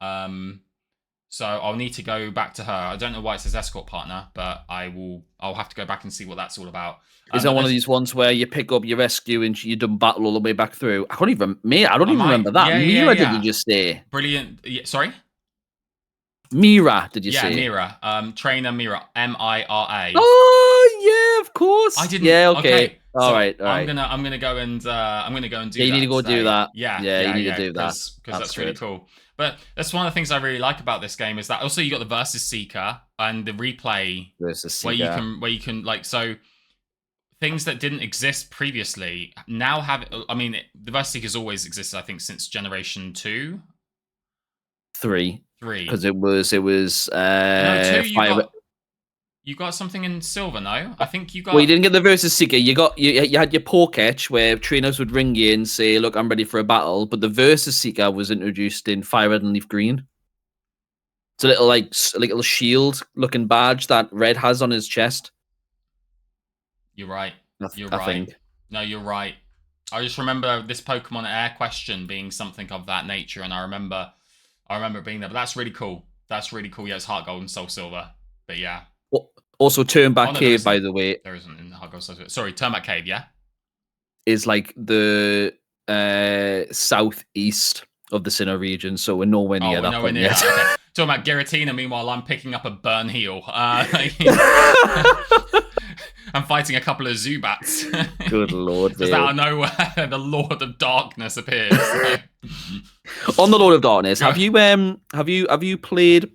So I'll need to go back to her. I don't know why it says escort partner, but I'll have to go back and see what that's all about. Is that one of these ones where you pick up your rescue and you do battle all the way back through? I don't even remember that. Mira, did you just say? Brilliant. Yeah, sorry? Mira, did you say? Yeah, Mira. Trainer Mira. Mira. Oh yeah, of course. I didn't. Yeah, okay. So all right. I'm gonna go and do that. You need to go do that. Yeah, you need to do that because that's really cool. But that's one of the things I really like about this game is that also you got the Versus Seeker and the replay Versus Seeker where you can like so things that didn't exist previously now have. I mean, the Versus Seekers always existed, I think, since Generation 2. 3. 3. Because it was no, 2 5. You got something in silver, no? I think you got. Well, you didn't get the Versus Seeker. You had your Poketch where trainers would ring you and say, "Look, I'm ready for a battle." But the Versus Seeker was introduced in Fire Red and Leaf Green. It's a little little shield-looking badge that Red has on his chest. You're right. You're I right. think. No, you're right. I just remember this Pokemon Air question being something of that nature, and I remember it being there. But that's really cool. That's really cool. Yeah, it's Heart Gold and Soul Silver. But yeah. Also, Turnback Cave, by the way. There isn't in Heart Gold, Soul Silver. Sorry, Turnback Cave, yeah? Is like the southeast of the Sinnoh region, so we're nowhere near that point yet. Okay. Talking about Giratina, meanwhile, I'm picking up a Burn Heal. I'm fighting a couple of Zubats. Good lord. Just out of nowhere, the Lord of Darkness appears. On the Lord of Darkness, have you played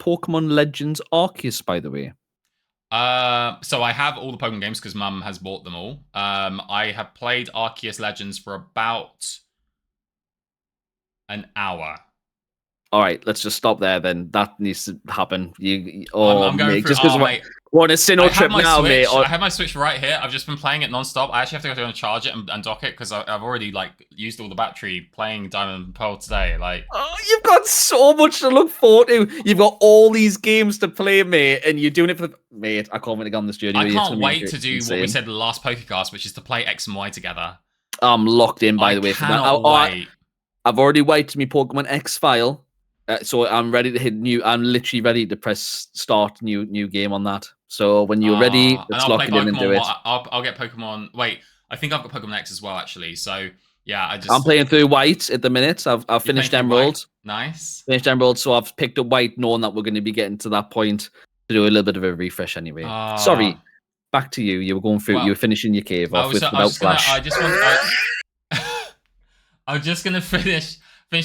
Pokemon Legends Arceus, by the way? So I have all the Pokemon games because Mum has bought them all. I have played Arceus Legends for about an hour. All right, let's just stop there then. That needs to happen. I'm going mate, through, just because we're on a Sinnoh trip now, Switch. mate. I have my Switch right here. I've just been playing it non-stop. I actually have to go and charge it and dock it because I've already used all the battery playing Diamond and Pearl today. You've got so much to look forward to. You've got all these games to play, mate, and you're doing it for mate. I can't wait to go on this journey. I can't wait to do what we said in the last PokéCast, which is to play X and Y together. I'm locked in, by the way. Wait. I've already waited my Pokemon X file. So I'm ready to hit new. I'm literally ready to press start new game on that. So when you're ready, let's lock it in and do it. I'll get Pokemon. Wait, I think I've got Pokemon X as well, actually. So yeah, I'm playing through White at the minute. I've finished Emerald. Nice. Finished Emerald, so I've picked up White, knowing that we're going to be getting to that point to do a little bit of a refresh anyway. Sorry, back to you. You were going through. You were finishing your cave off without Flash. I'm just gonna finish. I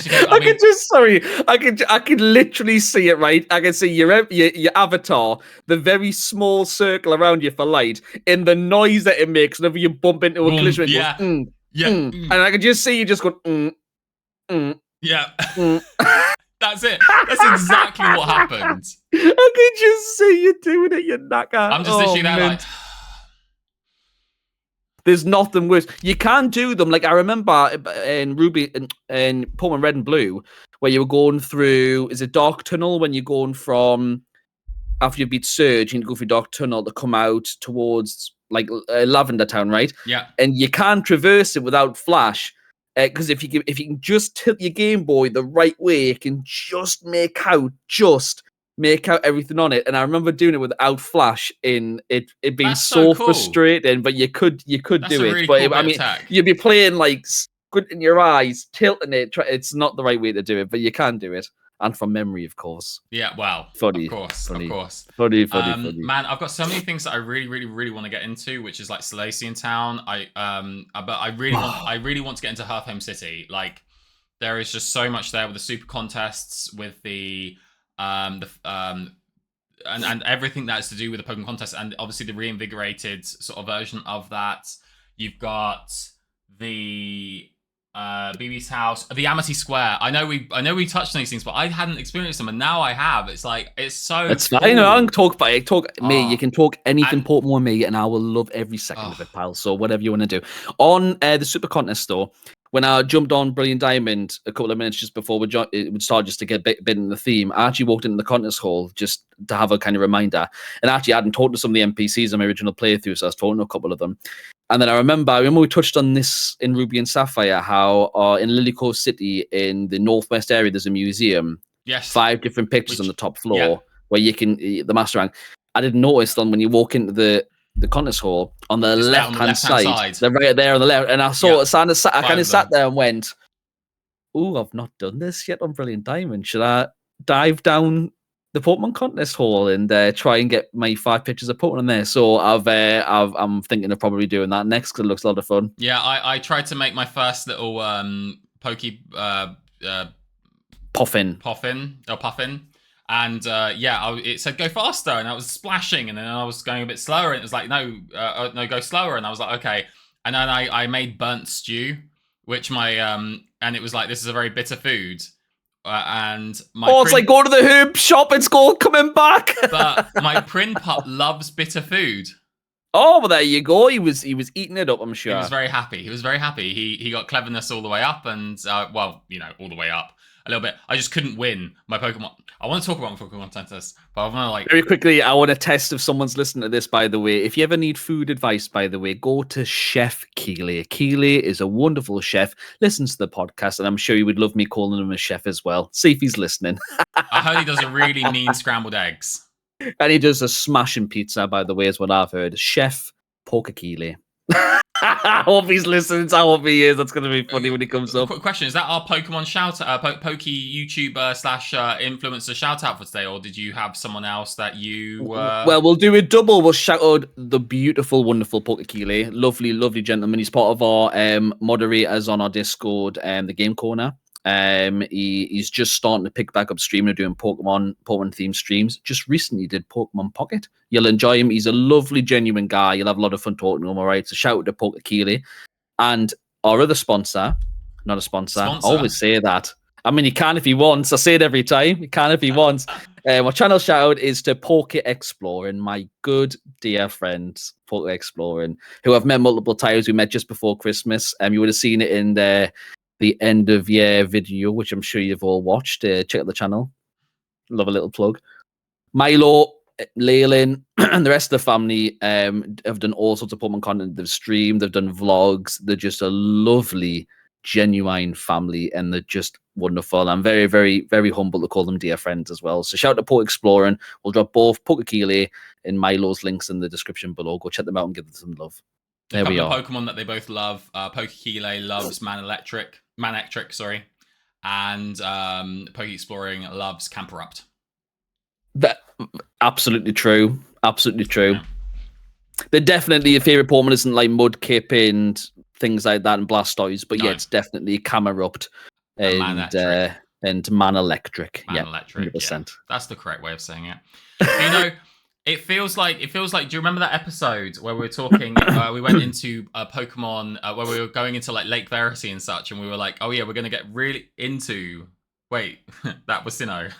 can literally see it, right? I can see your avatar, the very small circle around you for light, and the noise that it makes whenever you bump into a collision. And I can just see you just go, yeah. That's it. That's exactly what happened. I can just see you doing it, you knacker. I'm just literally there There's nothing worse. You can do them. Like I remember in Ruby and Pokemon Red and Blue, where you were going through, is it Dark Tunnel when you're going from after you beat Surge, you can go through Dark Tunnel to come out towards Lavender Town, right? Yeah. And you can traverse it without Flash. Because if you can just tilt your Game Boy the right way, it can just make out everything on it. And I remember doing it without Flash in it being so cool. Frustrating, but you could do it. Really but cool you'd be playing squinting your eyes, tilting it. It's not the right way to do it, but you can do it. And from memory, of course. Yeah, well, funny, of course. Funny. Man, I've got so many things that I really want to get into, which is like Salacian Town. But I really want to get into Hearthhome City. There is just so much there with the super contests, with the and everything that's to do with the Pokemon contest, and obviously the reinvigorated sort of version of that. You've got the BB's house, the Amity Square. I know we touched on these things, but I hadn't experienced them, and now I have. It's so. It's cool. Fine. I can talk about it. Me. You can talk anything Pokemon with me, and I will love every second of it, pal. So whatever you want to do on the Super Contest store. When I jumped on Brilliant Diamond a couple of minutes just before it would start, just to get a bit in the theme, I actually walked into the contest hall just to have a kind of reminder. And actually, I hadn't talked to some of the NPCs on my original playthrough, so I was talking to a couple of them. And then I remember we touched on this in Ruby and Sapphire, how in Lilycove City in the northwest area, there's a museum. Yes. 5 different pictures on the top floor where you can, the Master Rank. I didn't notice them when you walk into the contest hall on the left-hand side. They're right there on the left. And I saw it, I kind of sat there and went, "Ooh, I've not done this yet on Brilliant Diamond. Should I dive down the Pokemon contest hall and try and get my 5 pictures of Pokemon in there?" So I'm thinking of probably doing that next because it looks a lot of fun. Yeah, I tried to make my first little Puffin. And it said go faster, and I was splashing, and then I was going a bit slower, and it was like no, go slower, and I was like okay, and then I made burnt stew, which and it was like this is a very bitter food, and it's like go to the herb shop, it's called coming back. But my prin pup loves bitter food. Oh, well, there you go. He was eating it up, I'm sure. He was very happy. He got cleverness all the way up, and all the way up. A little bit. I just couldn't win my Pokemon. I want to talk about my Pokemon Contest, but I want to very quickly. I want to test if someone's listening to this. By the way, if you ever need food advice, by the way, go to Chef Keelay. Keelay is a wonderful chef. Listens to the podcast, and I'm sure you would love me calling him a chef as well. See if he's listening. I heard he does a really mean scrambled eggs, and he does a smashing pizza. By the way, is what I've heard. Chef Pokekeelay. I hope he's listening. I hope he is. That's going to be funny when he comes up. Quick question: is that our Pokemon Poke YouTuber / influencer shout out for today, or did you have someone else that you? Well, we'll do a double. We'll shout out the beautiful, wonderful Pokekeelay. Lovely, lovely gentleman. He's part of our moderators on our Discord, the Game Corner. He's just starting to pick back up streaming and doing Pokemon themed streams. Just recently did Pokemon Pocket. You'll enjoy him. He's a lovely, genuine guy. You'll have a lot of fun talking to him. All right. So shout out to Pokekeelay. And our other sponsor, not a sponsor. I always say that. I mean, he can if he wants. I say it every time. He can if he wants. My channel shout out is to PokeXploring, my good dear friend PokeXploring, who I've met multiple times. We met just before Christmas. You would have seen it in the end of year video, which I'm sure you've all watched. Check out the channel. Love a little plug. Milo, Leylin, and the rest of the family have done all sorts of Pokemon content. They've streamed, they've done vlogs. They're just a lovely, genuine family, and they're just wonderful. I'm very, very, very humble to call them dear friends as well. So shout out to PokeXploring. We'll drop both Pokekeelay and Milo's links in the description below. Go check them out and give them some love. There we are. Pokemon that they both love. Pokekeelay loves Manectric, and PokeXploring loves Camperupt. That absolutely true. Absolutely true. Yeah. They're definitely your favorite Pokemon isn't like Mudkip and things like that and Blastoise, but yeah, it's definitely Camerupt and Manectric. Yeah, 100%. Yeah. That's the correct way of saying it. You know, it feels like. Do you remember that episode where we were talking? We went into Pokemon where we were going into like Lake Verity and such, and we were like, "Oh yeah, we're going to get really into." Wait, that was Sinnoh.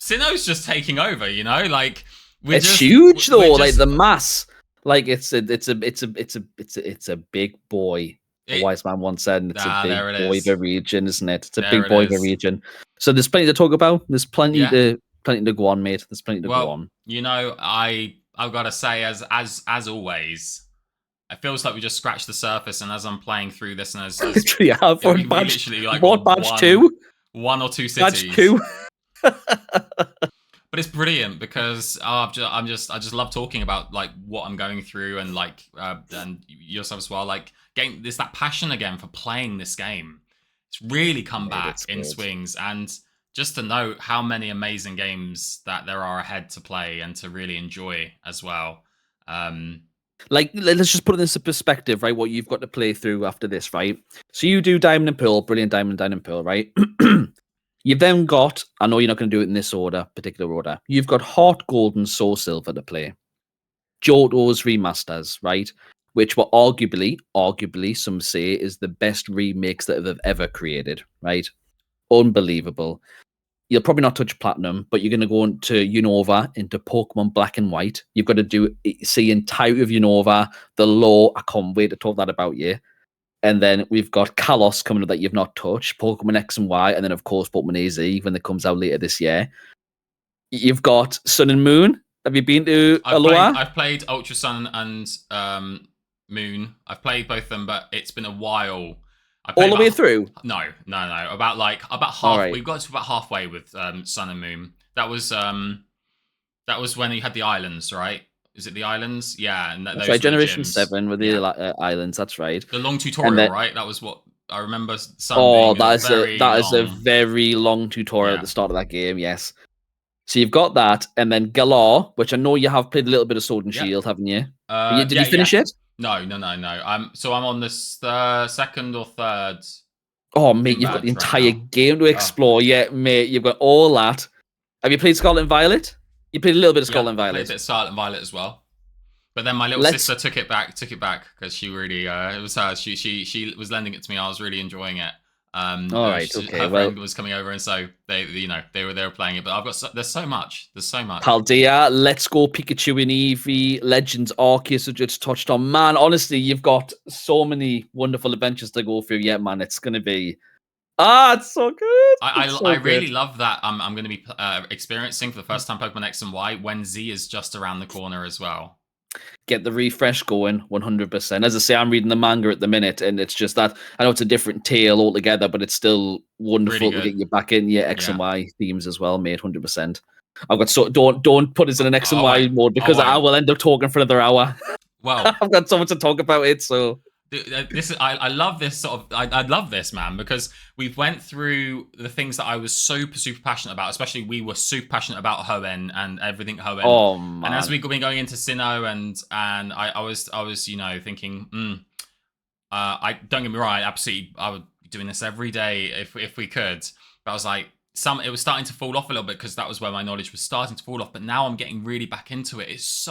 Sinnoh's just taking over, you know. Like it's huge though. Like the mass, like it's a big boy. A wise man once said, "It's a big boy of a region, isn't it? It's a big boy of a region." So there's plenty to talk about. There's plenty to go on, mate. There's plenty to go on. You know, I've got to say, as always, it feels like we just scratched the surface. And as I'm playing through this, and batch 2, 1 or 2 cities. Batch 2. But it's brilliant because I just love talking about like what I'm going through and like and yourself as well. Like getting that passion again for playing this game. It's really come back in swings, and just to know how many amazing games that there are ahead to play and to really enjoy as well. Like, let's just put it into perspective, right? What you've got to play through after this, right? So you do Diamond and Pearl, brilliant Diamond and Pearl, right? You've then got, I know you're not going to do it in this particular order. You've got Heart Gold and Soul Silver to play. Johto's remasters, right? Which were arguably, some say, is the best remakes that they've ever created, right? Unbelievable. You'll probably not touch Platinum, but you're going to go into Unova, into Pokemon Black and White. You've got to see entirety of Unova, the lore. I can't wait to talk that about you. And then we've got Kalos coming up that you've not touched, Pokemon X and Y, and then, of course, Pokemon AZ when it comes out later this year. You've got Sun and Moon. Have you been to Aloha? I've played Ultra Sun and Moon. I've played both of them, but it's been a while. All the way through? No. About half. Right. We've got to about halfway with Sun and Moon. That was when you had the islands, right? Is it the islands? Yeah, and that's right. Generation 7 with the islands. That's right. The long tutorial, right? That was what I remember. That is a very long tutorial at the start of that game. Yes. So you've got that, and then Galar, which I know you have played a little bit of Sword and Shield, haven't you? Did you finish it? No. So I'm on this second or third. Oh, mate, you've got the entire game to explore. Yeah, mate, you've got all that. Have you played Scarlet and Violet? You played a little bit of Scarlet and Violet. Played a bit of Scarlet and Violet as well. But then my little sister took it back because she really it was her. She was lending it to me. I was really enjoying it. All right, okay. Her friend was coming over, and so they were playing it. But I've got there's so much. Paldea, Let's Go Pikachu and Eevee, Legends Arceus, which just touched on. Man, honestly, you've got so many wonderful adventures to go through. Yeah, man, it's gonna be. It's so good. I really love that. I'm going to be experiencing for the first time Pokemon X and Y when Z is just around the corner as well. Get the refresh going 100%. As I say, I'm reading the manga at the minute, and it's just that I know it's a different tale altogether, but it's still wonderful to get you back in your X and Y themes as well, mate. 100%. I've got don't put us in an X and Y mode because I will end up talking for another hour. Well, I've got so much to talk about it. So I love this sort of. I love this, man, because we've went through the things that I was super passionate about. Especially we were super passionate about Hoenn and everything Hoenn. Oh man! And as we've been going into Sinnoh, and I was thinking, I don't get me wrong, I would be doing this every day if we could. But I was like, it was starting to fall off a little bit because that was where my knowledge was starting to fall off. But now I'm getting really back into it. It's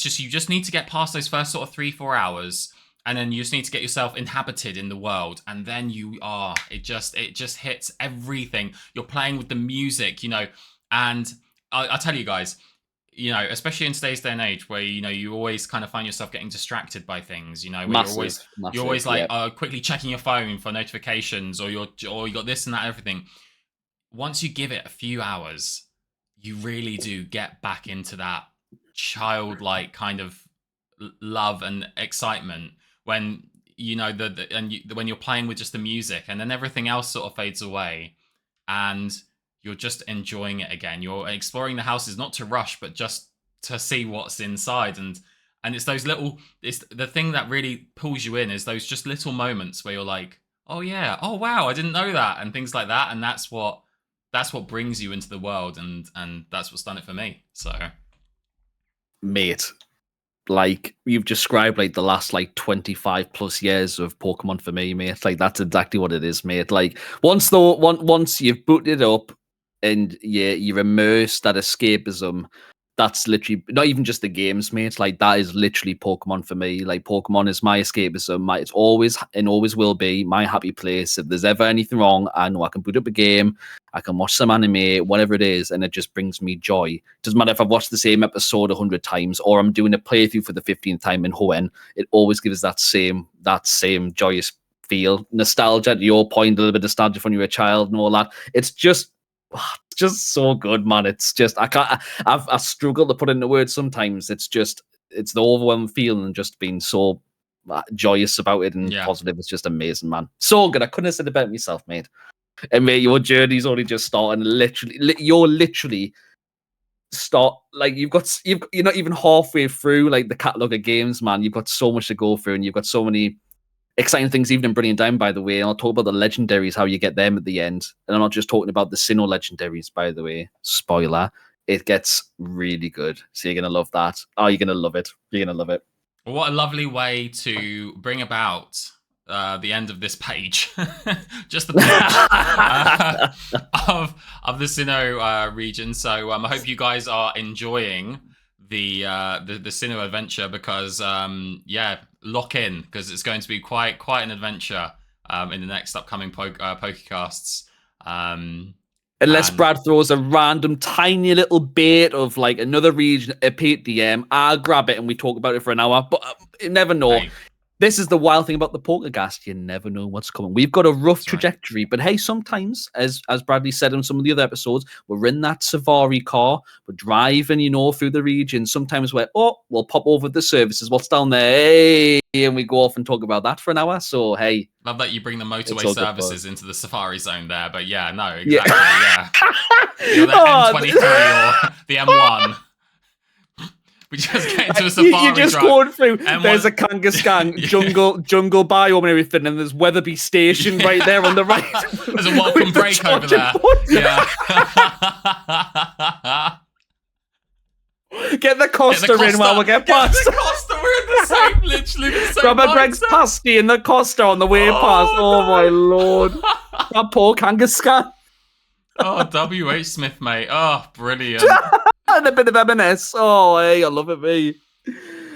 just you just need to get past those first sort of 3-4 hours. And then you just need to get yourself inhabited in the world, and then it just hits everything. You're playing with the music, and I'll tell you guys, especially in today's day and age where you always kind of find yourself getting distracted by things, where you're always like quickly checking your phone for notifications, or you got this and that and everything. Once you give it a few hours, you really do get back into that childlike kind of love and excitement. When when you're playing with just the music, and then everything else sort of fades away, and you're just enjoying it again. You're exploring the houses, not to rush, but just to see what's inside. And it's those it's the thing that really pulls you in is those just little moments where you're like, oh yeah, oh wow, I didn't know that, and things like that. And that's what brings you into the world, and that's what's done it for me. So, mate. Like you've described like the last 25 plus years of Pokemon for me, mate. Like that's exactly what it is, mate. Like once you've booted it up and you're immersed, that escapism, that's literally not even just the games, mate. Like that is literally Pokemon for me. Like Pokemon is my escapism. It's always and always will be my happy place. If there's ever anything wrong, I know I can boot up a game, I can watch some anime, whatever it is, and it just brings me joy. It doesn't matter if I've watched the same episode 100 times or I'm doing a playthrough for the 15th time in Hoenn. It always gives that same joyous feel. Nostalgia, to your point, a little bit of nostalgia when you were a child and all that. It's just so good, man. It's just I struggle to put into words sometimes. It's the overwhelming feeling and just being so joyous about it and positive. It's just amazing, man. So good. I couldn't have said it better myself, mate. And mate, your journey's only just starting. You're literally like you're not even halfway through like the catalog of games, man. You've got so much to go through, and you've got so many exciting things even in Brilliant Down, by the way. And I'll talk about the legendaries, how you get them at the end. And I'm not just talking about the Sinnoh legendaries, by the way. Spoiler. It gets really good. So you're going to love that. Oh, you're going to love it. You're going to love it. What a lovely way to bring about the end of this page. Just the page of the Sinnoh region. So I hope you guys are enjoying the Sinnoh adventure because lock in because it's going to be quite an adventure in the next upcoming PokéCasts. Unless Brad throws a random tiny little bit of like another region, a DM, I'll grab it and we talk about it for an hour. But you never know. Hey. This is the wild thing about the PokéCast. You never know what's coming. We've got a rough trajectory, but hey, sometimes, as Bradley said in some of the other episodes, we're in that Safari car, we're driving, through the region. Sometimes we'll pop over the services. What's down there? Hey, and we go off and talk about that for an hour. So hey, love that you bring the motorway services into the Safari Zone there. But yeah, no, exactly, yeah. You're the M23 or the M1. We just get into a safari You're just going through. There's a Kangaskhan jungle biome and everything, and there's Weatherby Station right there on the right. There's a welcome break over there. Yeah. Get the Costa in while we get past. Get the Costa. We're in the same, literally the same. Grab a Greg's pasty and the Costa on the way past. Oh my lord! That poor Kangaskhan. Oh, WH Smith, mate. Oh, brilliant. And a bit of M&S. Oh, hey, I love it, me.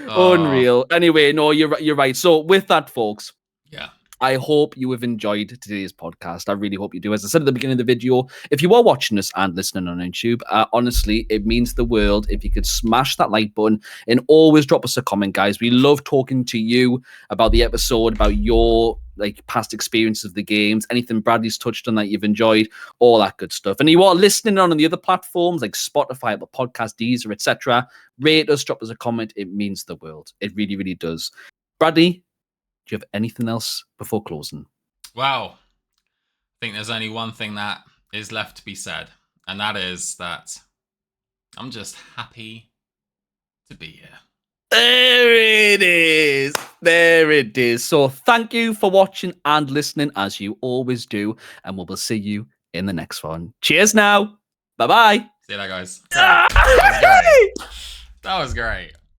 Oh. Unreal. Anyway, no, you're right. So with that, folks. Yeah. I hope you have enjoyed today's podcast. I really hope you do. As I said at the beginning of the video, if you are watching us and listening on YouTube, honestly, it means the world if you could smash that like button and always drop us a comment, guys. We love talking to you about the episode, about your past experiences of the games, anything Bradley's touched on that you've enjoyed, all that good stuff. And you are listening on the other platforms like Spotify, Apple Podcast, Deezer, etc. Rate us, drop us a comment. It means the world. It really, really does. Bradley, do you have anything else before closing? Wow. I think there's only one thing that is left to be said, and that is that I'm just happy to be here. There it is. There it is. So thank you for watching and listening, as you always do, and we will see you in the next one. Cheers now. Bye-bye. See you later, guys. That was great. That was great.